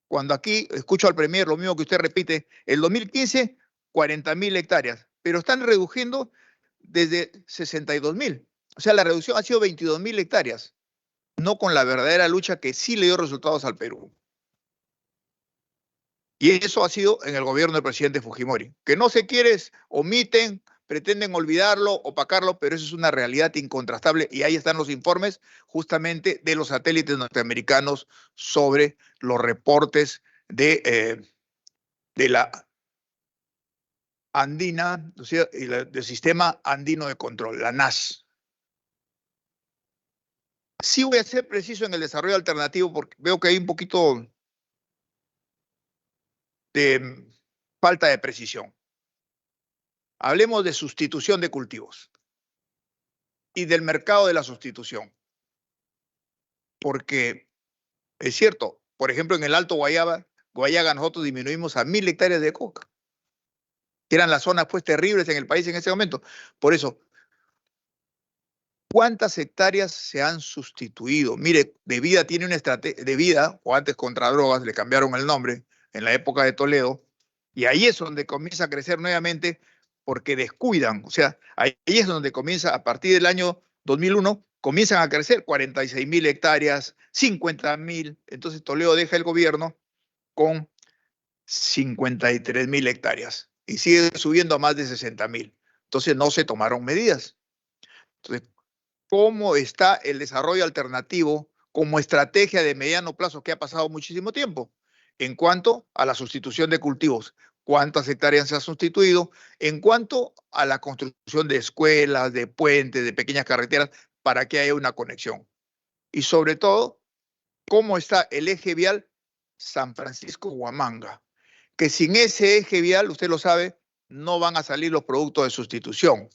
Cuando aquí escucho al premier lo mismo que usted repite, el 2015, 40.000 hectáreas, pero están reduciendo desde 62.000. O sea, la reducción ha sido 22.000 hectáreas, no con la verdadera lucha que sí le dio resultados al Perú. Y eso ha sido en el gobierno del presidente Fujimori. Que no se quiere, omiten, pretenden olvidarlo, opacarlo, pero eso es una realidad incontrastable y ahí están los informes justamente de los satélites norteamericanos sobre los reportes de la andina, o sea, del sistema andino de control, la NAS. Sí voy a ser preciso en el desarrollo alternativo porque veo que hay un poquito de falta de precisión. Hablemos de sustitución de cultivos y del mercado de la sustitución. Porque es cierto, por ejemplo, en el Alto Guayaga nosotros disminuimos a 1.000 hectáreas de coca, que eran las zonas pues terribles en el país en ese momento. Por eso, ¿cuántas hectáreas se han sustituido? Mire, De Vida tiene una estrategia, De Vida, o antes Contra Drogas, le cambiaron el nombre en la época de Toledo, y ahí es donde comienza a crecer nuevamente porque descuidan, o sea, ahí es donde comienza, a partir del año 2001, comienzan a crecer 46.000 hectáreas, 50.000, entonces Toledo deja el gobierno con 53.000 hectáreas y sigue subiendo a más de 60.000. Entonces no se tomaron medidas. Entonces, ¿cómo está el desarrollo alternativo como estrategia de mediano plazo que ha pasado muchísimo tiempo? En cuanto a la sustitución de cultivos, ¿cuántas hectáreas se han sustituido? En cuanto a la construcción de escuelas, de puentes, de pequeñas carreteras, para que haya una conexión. Y sobre todo, ¿cómo está el eje vial San Francisco-Huamanga? Que sin ese eje vial, usted lo sabe, no van a salir los productos de sustitución.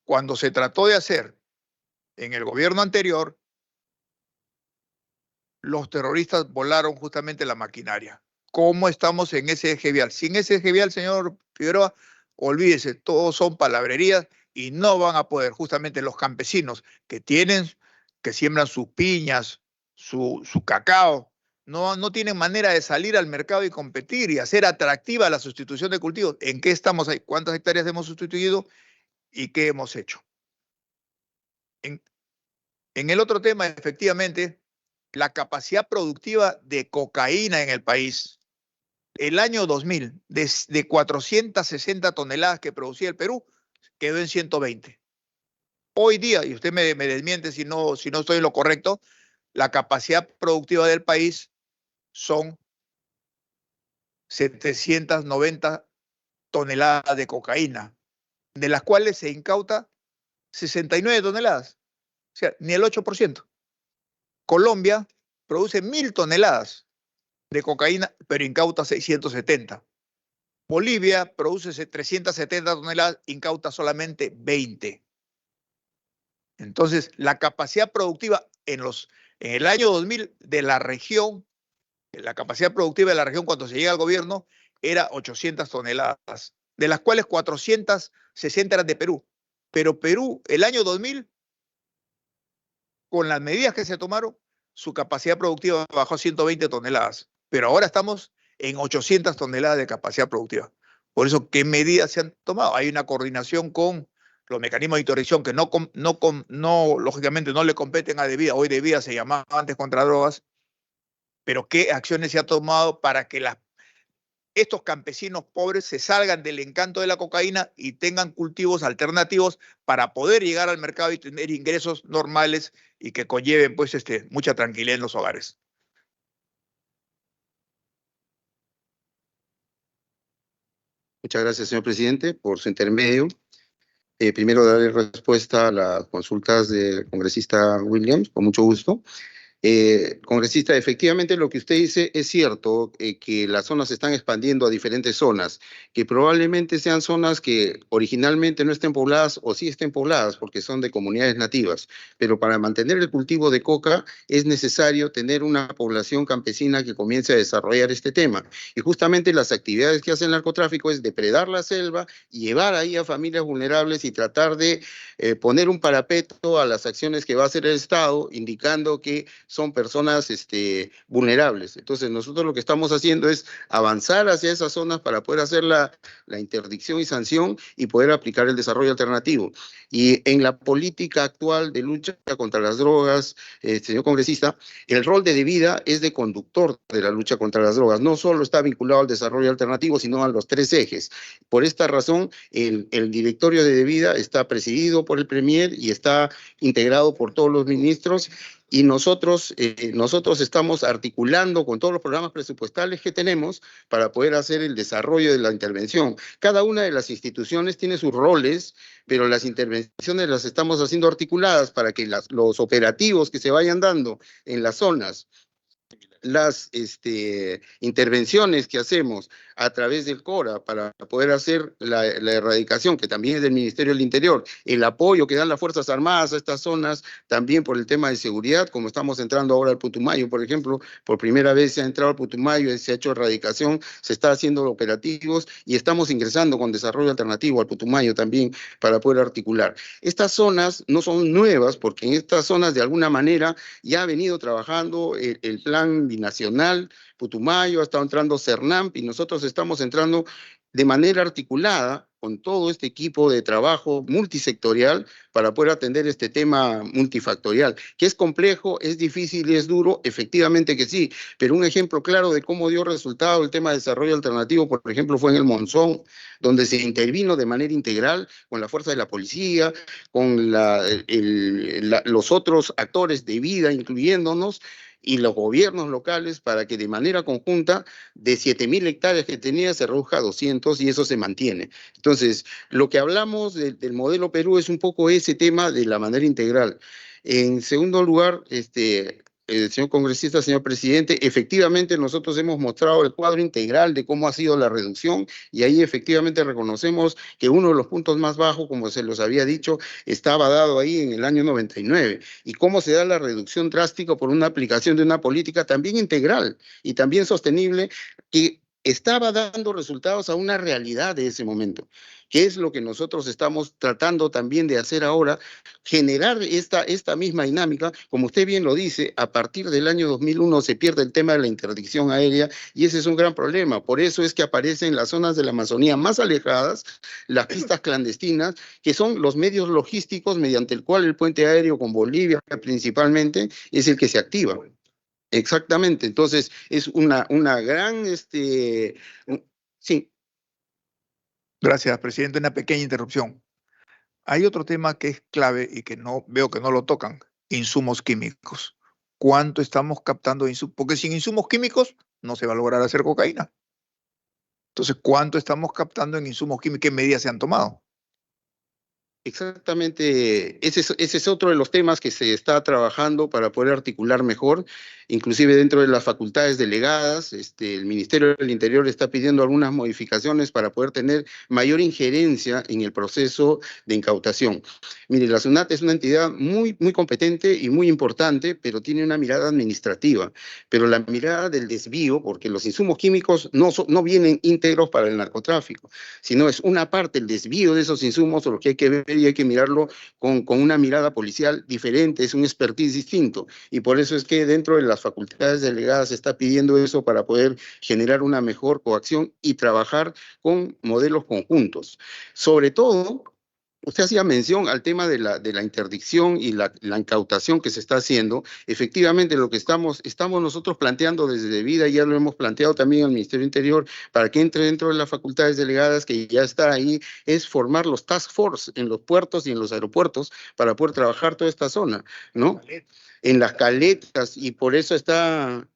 Cuando se trató de hacer en el gobierno anterior, los terroristas volaron justamente la maquinaria. ¿Cómo estamos en ese eje vial? Sin ese eje vial, señor Figueroa, olvídese, todos son palabrerías y no van a poder. Justamente los campesinos que siembran sus piñas, su cacao, no tienen manera de salir al mercado y competir y hacer atractiva la sustitución de cultivos. ¿En qué estamos ahí? ¿Cuántas hectáreas hemos sustituido y qué hemos hecho? En el otro tema, efectivamente, la capacidad productiva de cocaína en el país. El año 2000, de 460 toneladas que producía el Perú, quedó en 120. hoy día, y usted me desmiente si no estoy en lo correcto, la capacidad productiva del país son 790 toneladas de cocaína, de las cuales se incauta 69 toneladas, o sea, ni el 8%. Colombia produce 1.000 toneladas de cocaína, pero incauta 670. Bolivia produce 370 toneladas, incauta solamente 20. Entonces, la capacidad productiva en el año 2000 de la región, la capacidad productiva de la región cuando se llega al gobierno era 800 toneladas, de las cuales 460 eran de Perú. Pero Perú, el año 2000, con las medidas que se tomaron, su capacidad productiva bajó a 120 toneladas. Pero ahora estamos en 800 toneladas de capacidad productiva. Por eso, ¿qué medidas se han tomado? Hay una coordinación con los mecanismos de interdicción que lógicamente no le competen a Devida. Hoy Devida se llamaba antes contra drogas. Pero ¿qué acciones se ha tomado para que estos campesinos pobres se salgan del encanto de la cocaína y tengan cultivos alternativos para poder llegar al mercado y tener ingresos normales y que conlleven pues mucha tranquilidad en los hogares? Muchas gracias, señor presidente, por su intermedio. Primero, darle respuesta a las consultas del congresista Williams, con mucho gusto. Congresista, efectivamente lo que usted dice es cierto, que las zonas se están expandiendo a diferentes zonas, que probablemente sean zonas que originalmente no estén pobladas o sí estén pobladas porque son de comunidades nativas, pero para mantener el cultivo de coca es necesario tener una población campesina que comience a desarrollar este tema. Y justamente las actividades que hace el narcotráfico es depredar la selva, llevar ahí a familias vulnerables y tratar de poner un parapeto a las acciones que va a hacer el Estado, indicando que son personas vulnerables. Entonces, nosotros lo que estamos haciendo es avanzar hacia esas zonas para poder hacer la interdicción y sanción y poder aplicar el desarrollo alternativo. Y en la política actual de lucha contra las drogas, señor congresista, el rol de Devida es de conductor de la lucha contra las drogas. No solo está vinculado al desarrollo alternativo, sino a los 3 ejes. Por esta razón, el directorio de Devida está presidido por el Premier y está integrado por todos los ministros. Y nosotros estamos articulando con todos los programas presupuestales que tenemos para poder hacer el desarrollo de la intervención. Cada una de las instituciones tiene sus roles, pero las intervenciones las estamos haciendo articuladas para que los operativos que se vayan dando en las zonas, las intervenciones que hacemos a través del CORA para poder hacer la erradicación, que también es del Ministerio del Interior, el apoyo que dan las Fuerzas Armadas a estas zonas, también por el tema de seguridad, como estamos entrando ahora al Putumayo, por ejemplo, por primera vez se ha entrado al Putumayo, se ha hecho erradicación, se está haciendo operativos y estamos ingresando con desarrollo alternativo al Putumayo también para poder articular. Estas zonas no son nuevas, porque en estas zonas de alguna manera ya ha venido trabajando el plan binacional, Putumayo, ha estado entrando CERNAMP y nosotros estamos entrando de manera articulada con todo este equipo de trabajo multisectorial para poder atender este tema multifactorial, que es complejo, es difícil y es duro, efectivamente que sí, pero un ejemplo claro de cómo dio resultado el tema de desarrollo alternativo, por ejemplo, fue en el Monzón, donde se intervino de manera integral con la fuerza de la policía, con los otros actores de vida, incluyéndonos, y los gobiernos locales para que de manera conjunta de 7.000 hectáreas que tenía se reduzca a 200 y eso se mantiene. Entonces, lo que hablamos del modelo Perú es un poco ese tema de la manera integral. En segundo lugar, señor congresista, señor presidente, efectivamente nosotros hemos mostrado el cuadro integral de cómo ha sido la reducción y ahí efectivamente reconocemos que uno de los puntos más bajos, como se los había dicho, estaba dado ahí en el año 99 y cómo se da la reducción drástica por una aplicación de una política también integral y también sostenible que estaba dando resultados a una realidad de ese momento, que es lo que nosotros estamos tratando también de hacer ahora, generar esta misma dinámica. Como usted bien lo dice, a partir del año 2001 se pierde el tema de la interdicción aérea y ese es un gran problema. Por eso es que aparecen las zonas de la Amazonía más alejadas, las pistas clandestinas, que son los medios logísticos mediante el cual el puente aéreo con Bolivia principalmente es el que se activa. Exactamente, entonces es una gran, sí. Gracias, presidente. Una pequeña interrupción. Hay otro tema que es clave y que no veo que no lo tocan, insumos químicos. ¿Cuánto estamos captando de insumos? Porque sin insumos químicos no se va a lograr hacer cocaína. Entonces, ¿cuánto estamos captando en insumos químicos? ¿Qué medidas se han tomado? Exactamente, ese es otro de los temas que se está trabajando para poder articular mejor, inclusive dentro de las facultades delegadas. El Ministerio del Interior está pidiendo algunas modificaciones para poder tener mayor injerencia en el proceso de incautación. Mire, la SUNAT es una entidad muy competente y muy importante, pero tiene una mirada administrativa, pero la mirada del desvío, porque los insumos químicos no vienen íntegros para el narcotráfico, sino es una parte, el desvío de esos insumos, o lo que hay que ver y hay que mirarlo con una mirada policial diferente, es un expertise distinto, y por eso es que dentro de las facultades delegadas se está pidiendo eso para poder generar una mejor coacción y trabajar con modelos conjuntos. Sobre todo, usted hacía mención al tema de la interdicción y la incautación que se está haciendo. Efectivamente, lo que estamos nosotros planteando desde Vida, ya lo hemos planteado también al Ministerio del Interior, para que entre dentro de las facultades delegadas, que ya está ahí, es formar los task force en los puertos y en los aeropuertos para poder trabajar toda esta zona, ¿no? En las caletas, y por eso está...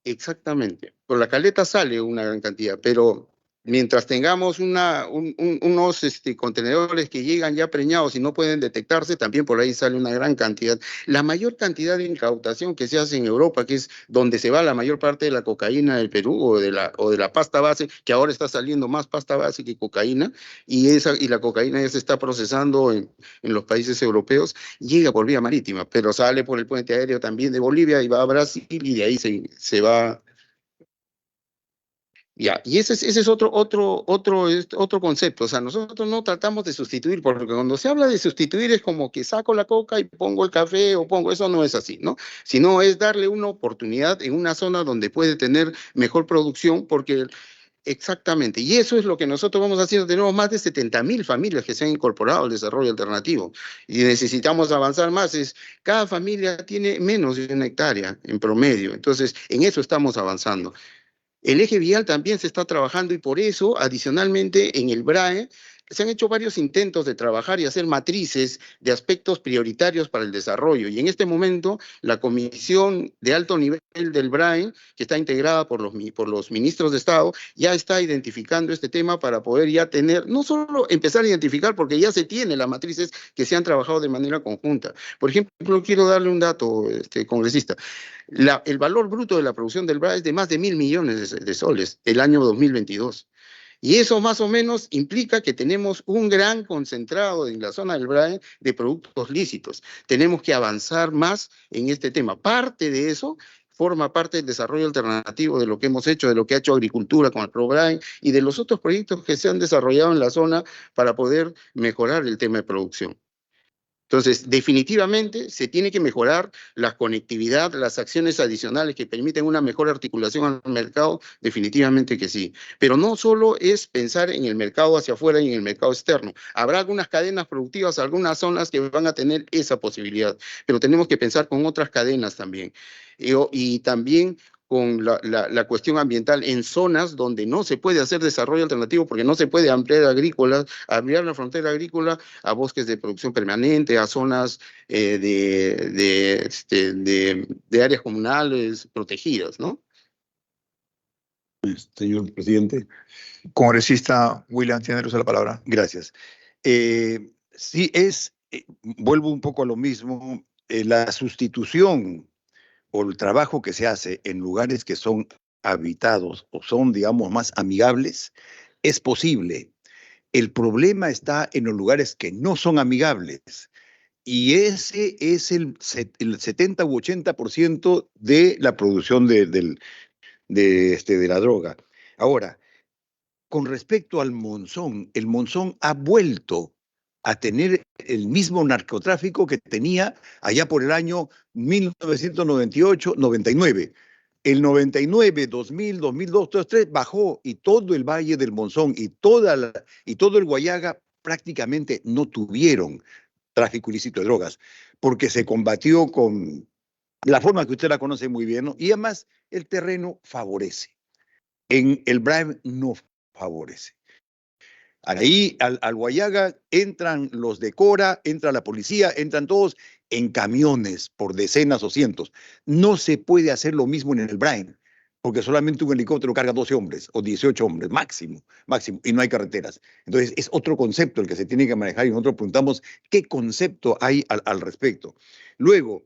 Exactamente. Por la caleta sale una gran cantidad, pero mientras tengamos unos contenedores que llegan ya preñados y no pueden detectarse, también por ahí sale una gran cantidad. La mayor cantidad de incautación que se hace en Europa, que es donde se va la mayor parte de la cocaína del Perú o de la pasta base, que ahora está saliendo más pasta base que cocaína, y la cocaína ya se está procesando en los países europeos, llega por vía marítima, pero sale por el puente aéreo también de Bolivia y va a Brasil, y de ahí se va. Ya, y ese es otro concepto. O sea, nosotros no tratamos de sustituir, porque cuando se habla de sustituir es como que saco la coca y pongo el café o pongo, eso no es así, ¿no? Sino es darle una oportunidad en una zona donde puede tener mejor producción, porque exactamente, y eso es lo que nosotros vamos haciendo. Tenemos más de 70.000 familias que se han incorporado al desarrollo alternativo y necesitamos avanzar más. Cada familia tiene menos de 1 hectárea en promedio, entonces en eso estamos avanzando. El eje vial también se está trabajando, y por eso, adicionalmente, en el BRAE se han hecho varios intentos de trabajar y hacer matrices de aspectos prioritarios para el desarrollo. Y en este momento, la comisión de alto nivel del BRAE, que está integrada por los ministros de Estado, ya está identificando este tema para poder ya tener, no solo empezar a identificar, porque ya se tiene las matrices que se han trabajado de manera conjunta. Por ejemplo, quiero darle un dato, congresista. El valor bruto de la producción del BRAE es de más de 1.000 millones de soles el año 2022. Y eso más o menos implica que tenemos un gran concentrado en la zona del BRAE de productos lícitos. Tenemos que avanzar más en este tema. Parte de eso forma parte del desarrollo alternativo de lo que hemos hecho, de lo que ha hecho Agricultura con el ProBRAE y de los otros proyectos que se han desarrollado en la zona para poder mejorar el tema de producción. Entonces, definitivamente se tiene que mejorar la conectividad, las acciones adicionales que permiten una mejor articulación al mercado, definitivamente que sí. Pero no solo es pensar en el mercado hacia afuera y en el mercado externo. Habrá algunas cadenas productivas, algunas zonas que van a tener esa posibilidad, pero tenemos que pensar con otras cadenas también. Y también con la cuestión ambiental en zonas donde no se puede hacer desarrollo alternativo, porque no se puede ampliar la frontera agrícola a bosques de producción permanente, a zonas de áreas comunales protegidas, ¿no? Señor presidente. Congresista William, tiene la palabra. Gracias. Sí, vuelvo un poco a lo mismo, la sustitución o el trabajo que se hace en lugares que son habitados o son, digamos, más amigables, es posible. El problema está en los lugares que no son amigables. Y ese es el 70 u 80% de la producción de la droga. Ahora, con respecto al Monzón, el Monzón ha vuelto a tener el mismo narcotráfico que tenía allá por el año 1998-99. El 99, 2000, 2002, 2003 bajó, y todo el Valle del Monzón y todo el Guayaga prácticamente no tuvieron tráfico ilícito de drogas, porque se combatió con la forma que usted la conoce muy bien, ¿no? Y además el terreno favorece. En el BRAE no favorece. Ahí al Guayaga entran los de Cora, entra la policía, entran todos en camiones por decenas o cientos. No se puede hacer lo mismo en el Brain, porque solamente un helicóptero carga 12 hombres o 18 hombres, máximo, y no hay carreteras. Entonces es otro concepto el que se tiene que manejar y nosotros preguntamos qué concepto hay al respecto. Luego,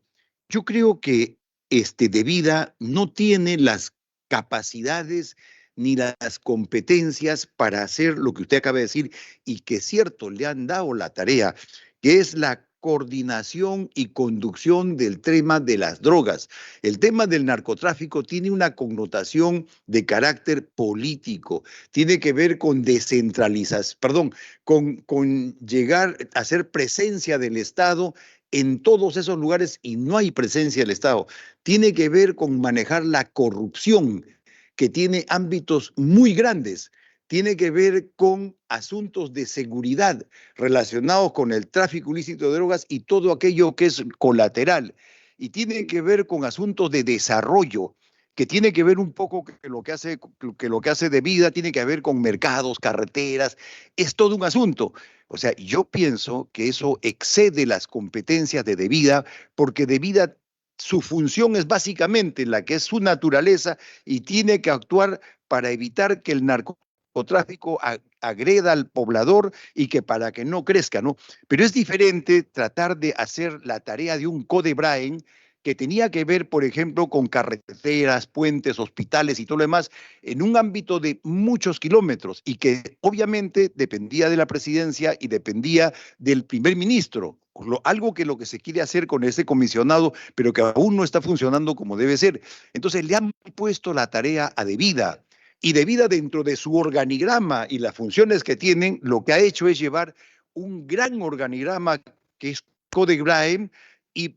yo creo que De Vida no tiene las capacidades ni las competencias para hacer lo que usted acaba de decir y que es cierto, le han dado la tarea, que es la coordinación y conducción del tema de las drogas. El tema del narcotráfico tiene una connotación de carácter político, tiene que ver con descentralización, perdón, con llegar a hacer presencia del Estado en todos esos lugares y no hay presencia del Estado. Tiene que ver con manejar la corrupción, que tiene ámbitos muy grandes. Tiene que ver con asuntos de seguridad relacionados con el tráfico ilícito de drogas y todo aquello que es colateral. Y tiene que ver con asuntos de desarrollo, que tiene que ver un poco que lo que hace De Vida, tiene que ver con mercados, carreteras, es todo un asunto. O sea, yo pienso que eso excede las competencias de Vida, porque De Vida, su función es básicamente la que es su naturaleza y tiene que actuar para evitar que el narcotráfico agreda al poblador y que para que no crezca, ¿no? Pero es diferente tratar de hacer la tarea de un Codebrain que tenía que ver, por ejemplo, con carreteras, puentes, hospitales y todo lo demás, en un ámbito de muchos kilómetros y que obviamente dependía de la presidencia y dependía del primer ministro. Algo que lo que se quiere hacer con ese comisionado, pero que aún no está funcionando como debe ser. Entonces le han puesto la tarea a De Vida, y De Vida dentro de su organigrama y las funciones que tienen, lo que ha hecho es llevar un gran organigrama que es Codebrain y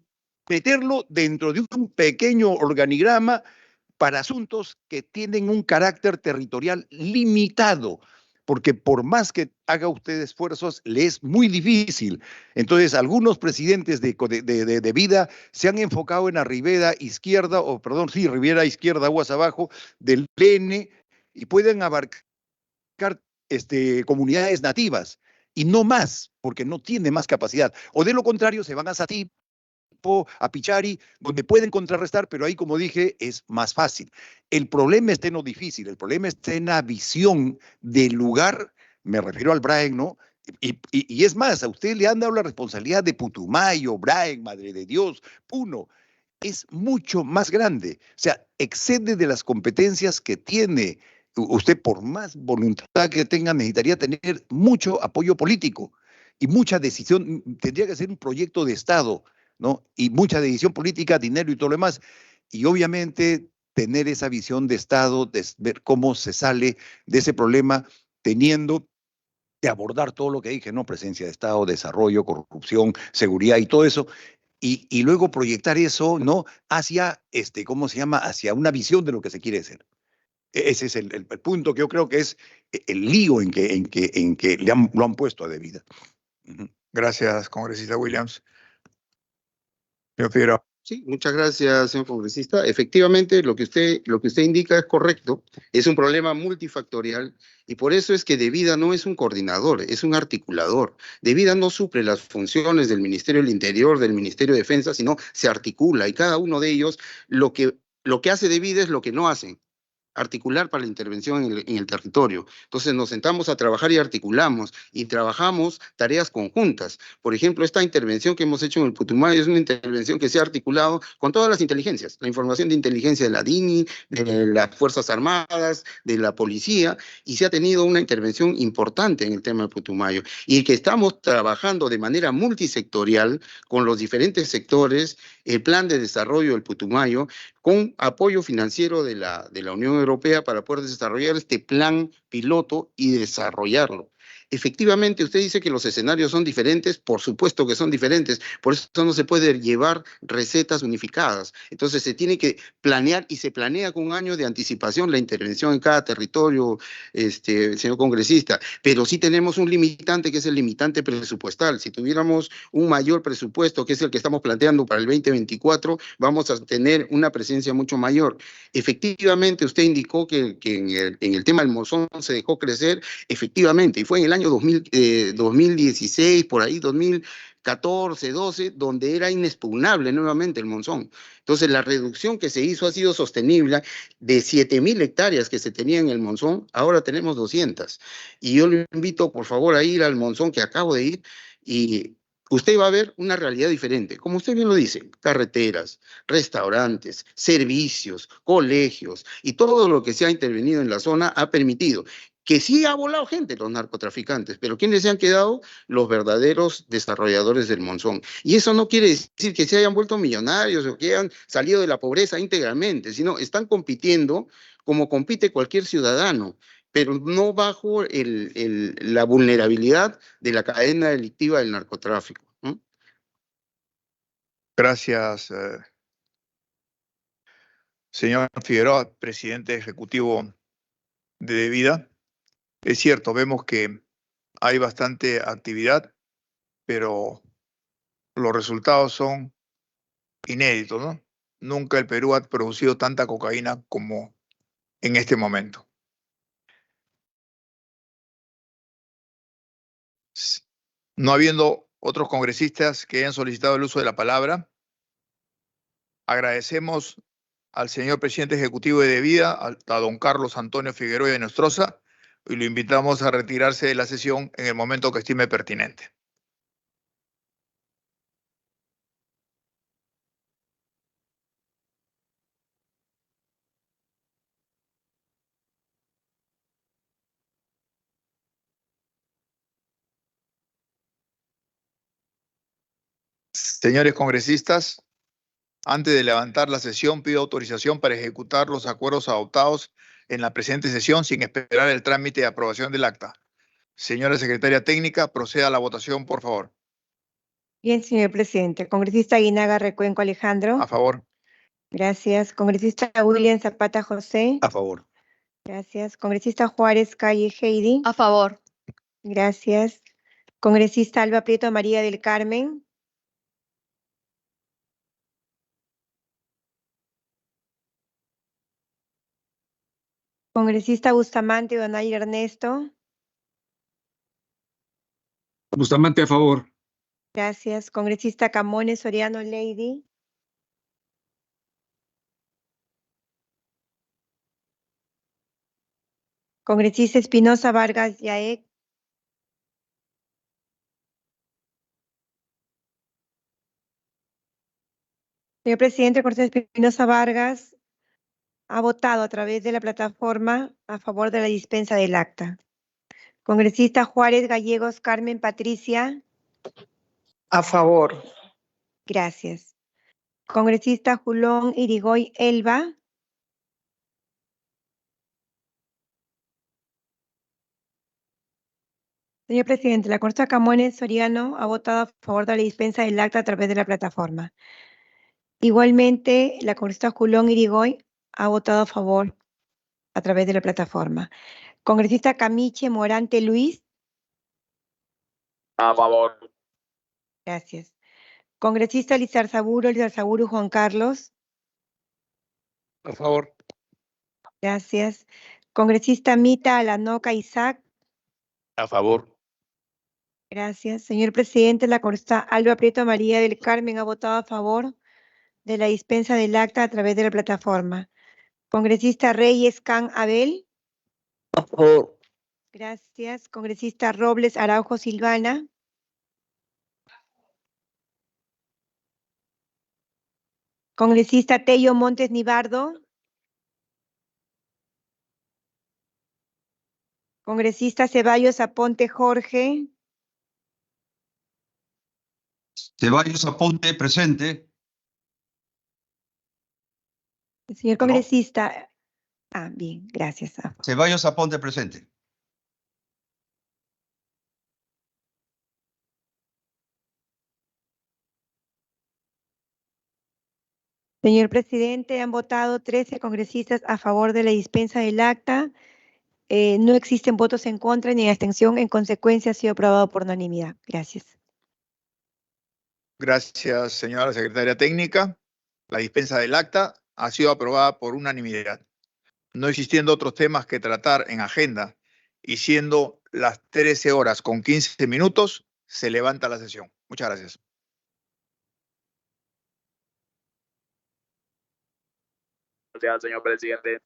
meterlo dentro de un pequeño organigrama para asuntos que tienen un carácter territorial limitado, porque por más que haga usted esfuerzos, le es muy difícil. Entonces, algunos presidentes de Vida se han enfocado en la ribera izquierda, ribera izquierda, aguas abajo, del PN, y pueden abarcar comunidades nativas, y no más, porque no tiene más capacidad. O de lo contrario, se van a Satipo, a Pichari, donde pueden contrarrestar, pero ahí, como dije, es más fácil. El problema está en lo difícil, el problema está en la visión del lugar, me refiero al Brain, ¿no? Y es más, a usted le han dado la responsabilidad de Putumayo, Brain, Madre de Dios, Puno. Es mucho más grande, o sea, excede de las competencias que tiene. Usted, por más voluntad que tenga, necesitaría tener mucho apoyo político y mucha decisión, tendría que ser un proyecto de Estado, ¿no? Y mucha decisión política, dinero y todo lo demás. Y obviamente tener esa visión de Estado, de ver cómo se sale de ese problema, teniendo que abordar todo lo que dije, ¿no? Presencia de Estado, desarrollo, corrupción, seguridad y todo eso. Y luego proyectar eso, ¿no? Hacia, ¿cómo se llama? Hacia una visión de lo que se quiere hacer. Ese es el punto que yo creo que es el lío en que lo han puesto a De Vida. Gracias, congresista Williams. Señor Figueroa. Sí, muchas gracias, señor congresista. Efectivamente, lo que usted indica es correcto. Es un problema multifactorial y por eso es que De Vida no es un coordinador, es un articulador. De Vida no suple las funciones del Ministerio del Interior, del Ministerio de Defensa, sino se articula y cada uno de ellos lo que hace De Vida es lo que no hacen. Articular para la intervención en el territorio. Entonces nos sentamos a trabajar y articulamos y trabajamos tareas conjuntas. Por ejemplo, esta intervención que hemos hecho en el Putumayo es una intervención que se ha articulado con todas las inteligencias, la información de inteligencia de la DINI, de las Fuerzas Armadas, de la Policía, y se ha tenido una intervención importante en el tema del Putumayo. Y que estamos trabajando de manera multisectorial con los diferentes sectores, el plan de desarrollo del Putumayo, con apoyo financiero de la Unión Europea para poder desarrollar este plan piloto y desarrollarlo. Efectivamente, usted dice que los escenarios son diferentes, por supuesto que son diferentes, por eso no se puede llevar recetas unificadas. Entonces se tiene que planear y se planea con un año de anticipación la intervención en cada territorio, señor congresista, pero sí tenemos un limitante que es el limitante presupuestal. Si tuviéramos un mayor presupuesto, que es el que estamos planteando para el 2024, vamos a tener una presencia mucho mayor. Efectivamente, usted indicó que en el tema del Monzón se dejó crecer, efectivamente, y fue en el año 2016, por ahí 2014, 12, donde era inexpugnable nuevamente el monzón. Entonces, la reducción que se hizo ha sido sostenible. De 7.000 hectáreas que se tenía en el monzón, ahora tenemos 200. Y yo le invito, por favor, a ir al monzón que acabo de ir y usted va a ver una realidad diferente. Como usted bien lo dice, carreteras, restaurantes, servicios, colegios y todo lo que se ha intervenido en la zona ha permitido que sí ha volado gente los narcotraficantes, pero ¿quiénes se han quedado? Los verdaderos desarrolladores del monzón. Y eso no quiere decir que se hayan vuelto millonarios o que hayan salido de la pobreza íntegramente, sino están compitiendo como compite cualquier ciudadano, pero no bajo la vulnerabilidad de la cadena delictiva del narcotráfico, ¿no? Gracias, señor Figueroa, presidente ejecutivo de Devida. Es cierto, vemos que hay bastante actividad, pero los resultados son inéditos, ¿no? Nunca el Perú ha producido tanta cocaína como en este momento. No habiendo otros congresistas que hayan solicitado el uso de la palabra, agradecemos al señor presidente ejecutivo de Devida, a don Carlos Antonio Figueroa de Nostroza, y lo invitamos a retirarse de la sesión en el momento que estime pertinente. Señores congresistas, antes de levantar la sesión, pido autorización para ejecutar los acuerdos adoptados en la presente sesión sin esperar el trámite de aprobación del acta. Señora secretaria técnica, proceda a la votación, por favor. Bien, señor presidente. Congresista Aguinaga Recuenco Alejandro. A favor. Gracias. Congresista William Zapata José. A favor. Gracias. Congresista Juárez Calle Heidi. A favor. Gracias. Congresista Alba Prieto María del Carmen. Congresista Bustamante Donay Ernesto. Bustamante, a favor. Gracias. Congresista Camones Soriano Lady. Congresista Espinosa Vargas Yaek. Señor presidente, el congresista Espinosa Vargas ha votado a través de la plataforma a favor de la dispensa del acta. Congresista Juárez Gallegos Carmen Patricia. A favor. Gracias. Congresista Julón Irigoy Elba. Señor presidente, la congresista Camones Soriano ha votado a favor de la dispensa del acta a través de la plataforma. Igualmente, la congresista Julón Irigoy ha votado a favor a través de la plataforma. Congresista Camiche Morante Luis. A favor. Gracias. Congresista Lizarzaburu Juan Carlos. A favor. Gracias. Congresista Mita Alanoca Isaac. A favor. Gracias. Señor presidente, la congresista Alba Prieto María del Carmen ha votado a favor de la dispensa del acta a través de la plataforma. Congresista Reyes Can Abel. A favor. Gracias. Congresista Robles Araujo Silvana. Congresista Tello Montes Nibardo. Congresista Ceballos Aponte Jorge. Ceballos Aponte, presente. El señor congresista. Bien, gracias. Ceballos Aponte, presente. Señor presidente, han votado 13 congresistas a favor de la dispensa del acta. No existen votos en contra ni en abstención. En consecuencia, ha sido aprobado por unanimidad. Gracias. Gracias, señora secretaria técnica. La dispensa del acta ha sido aprobada por unanimidad. No existiendo otros temas que tratar en agenda y siendo las 13:15, se levanta la sesión. Muchas gracias. Gracias, señor presidente.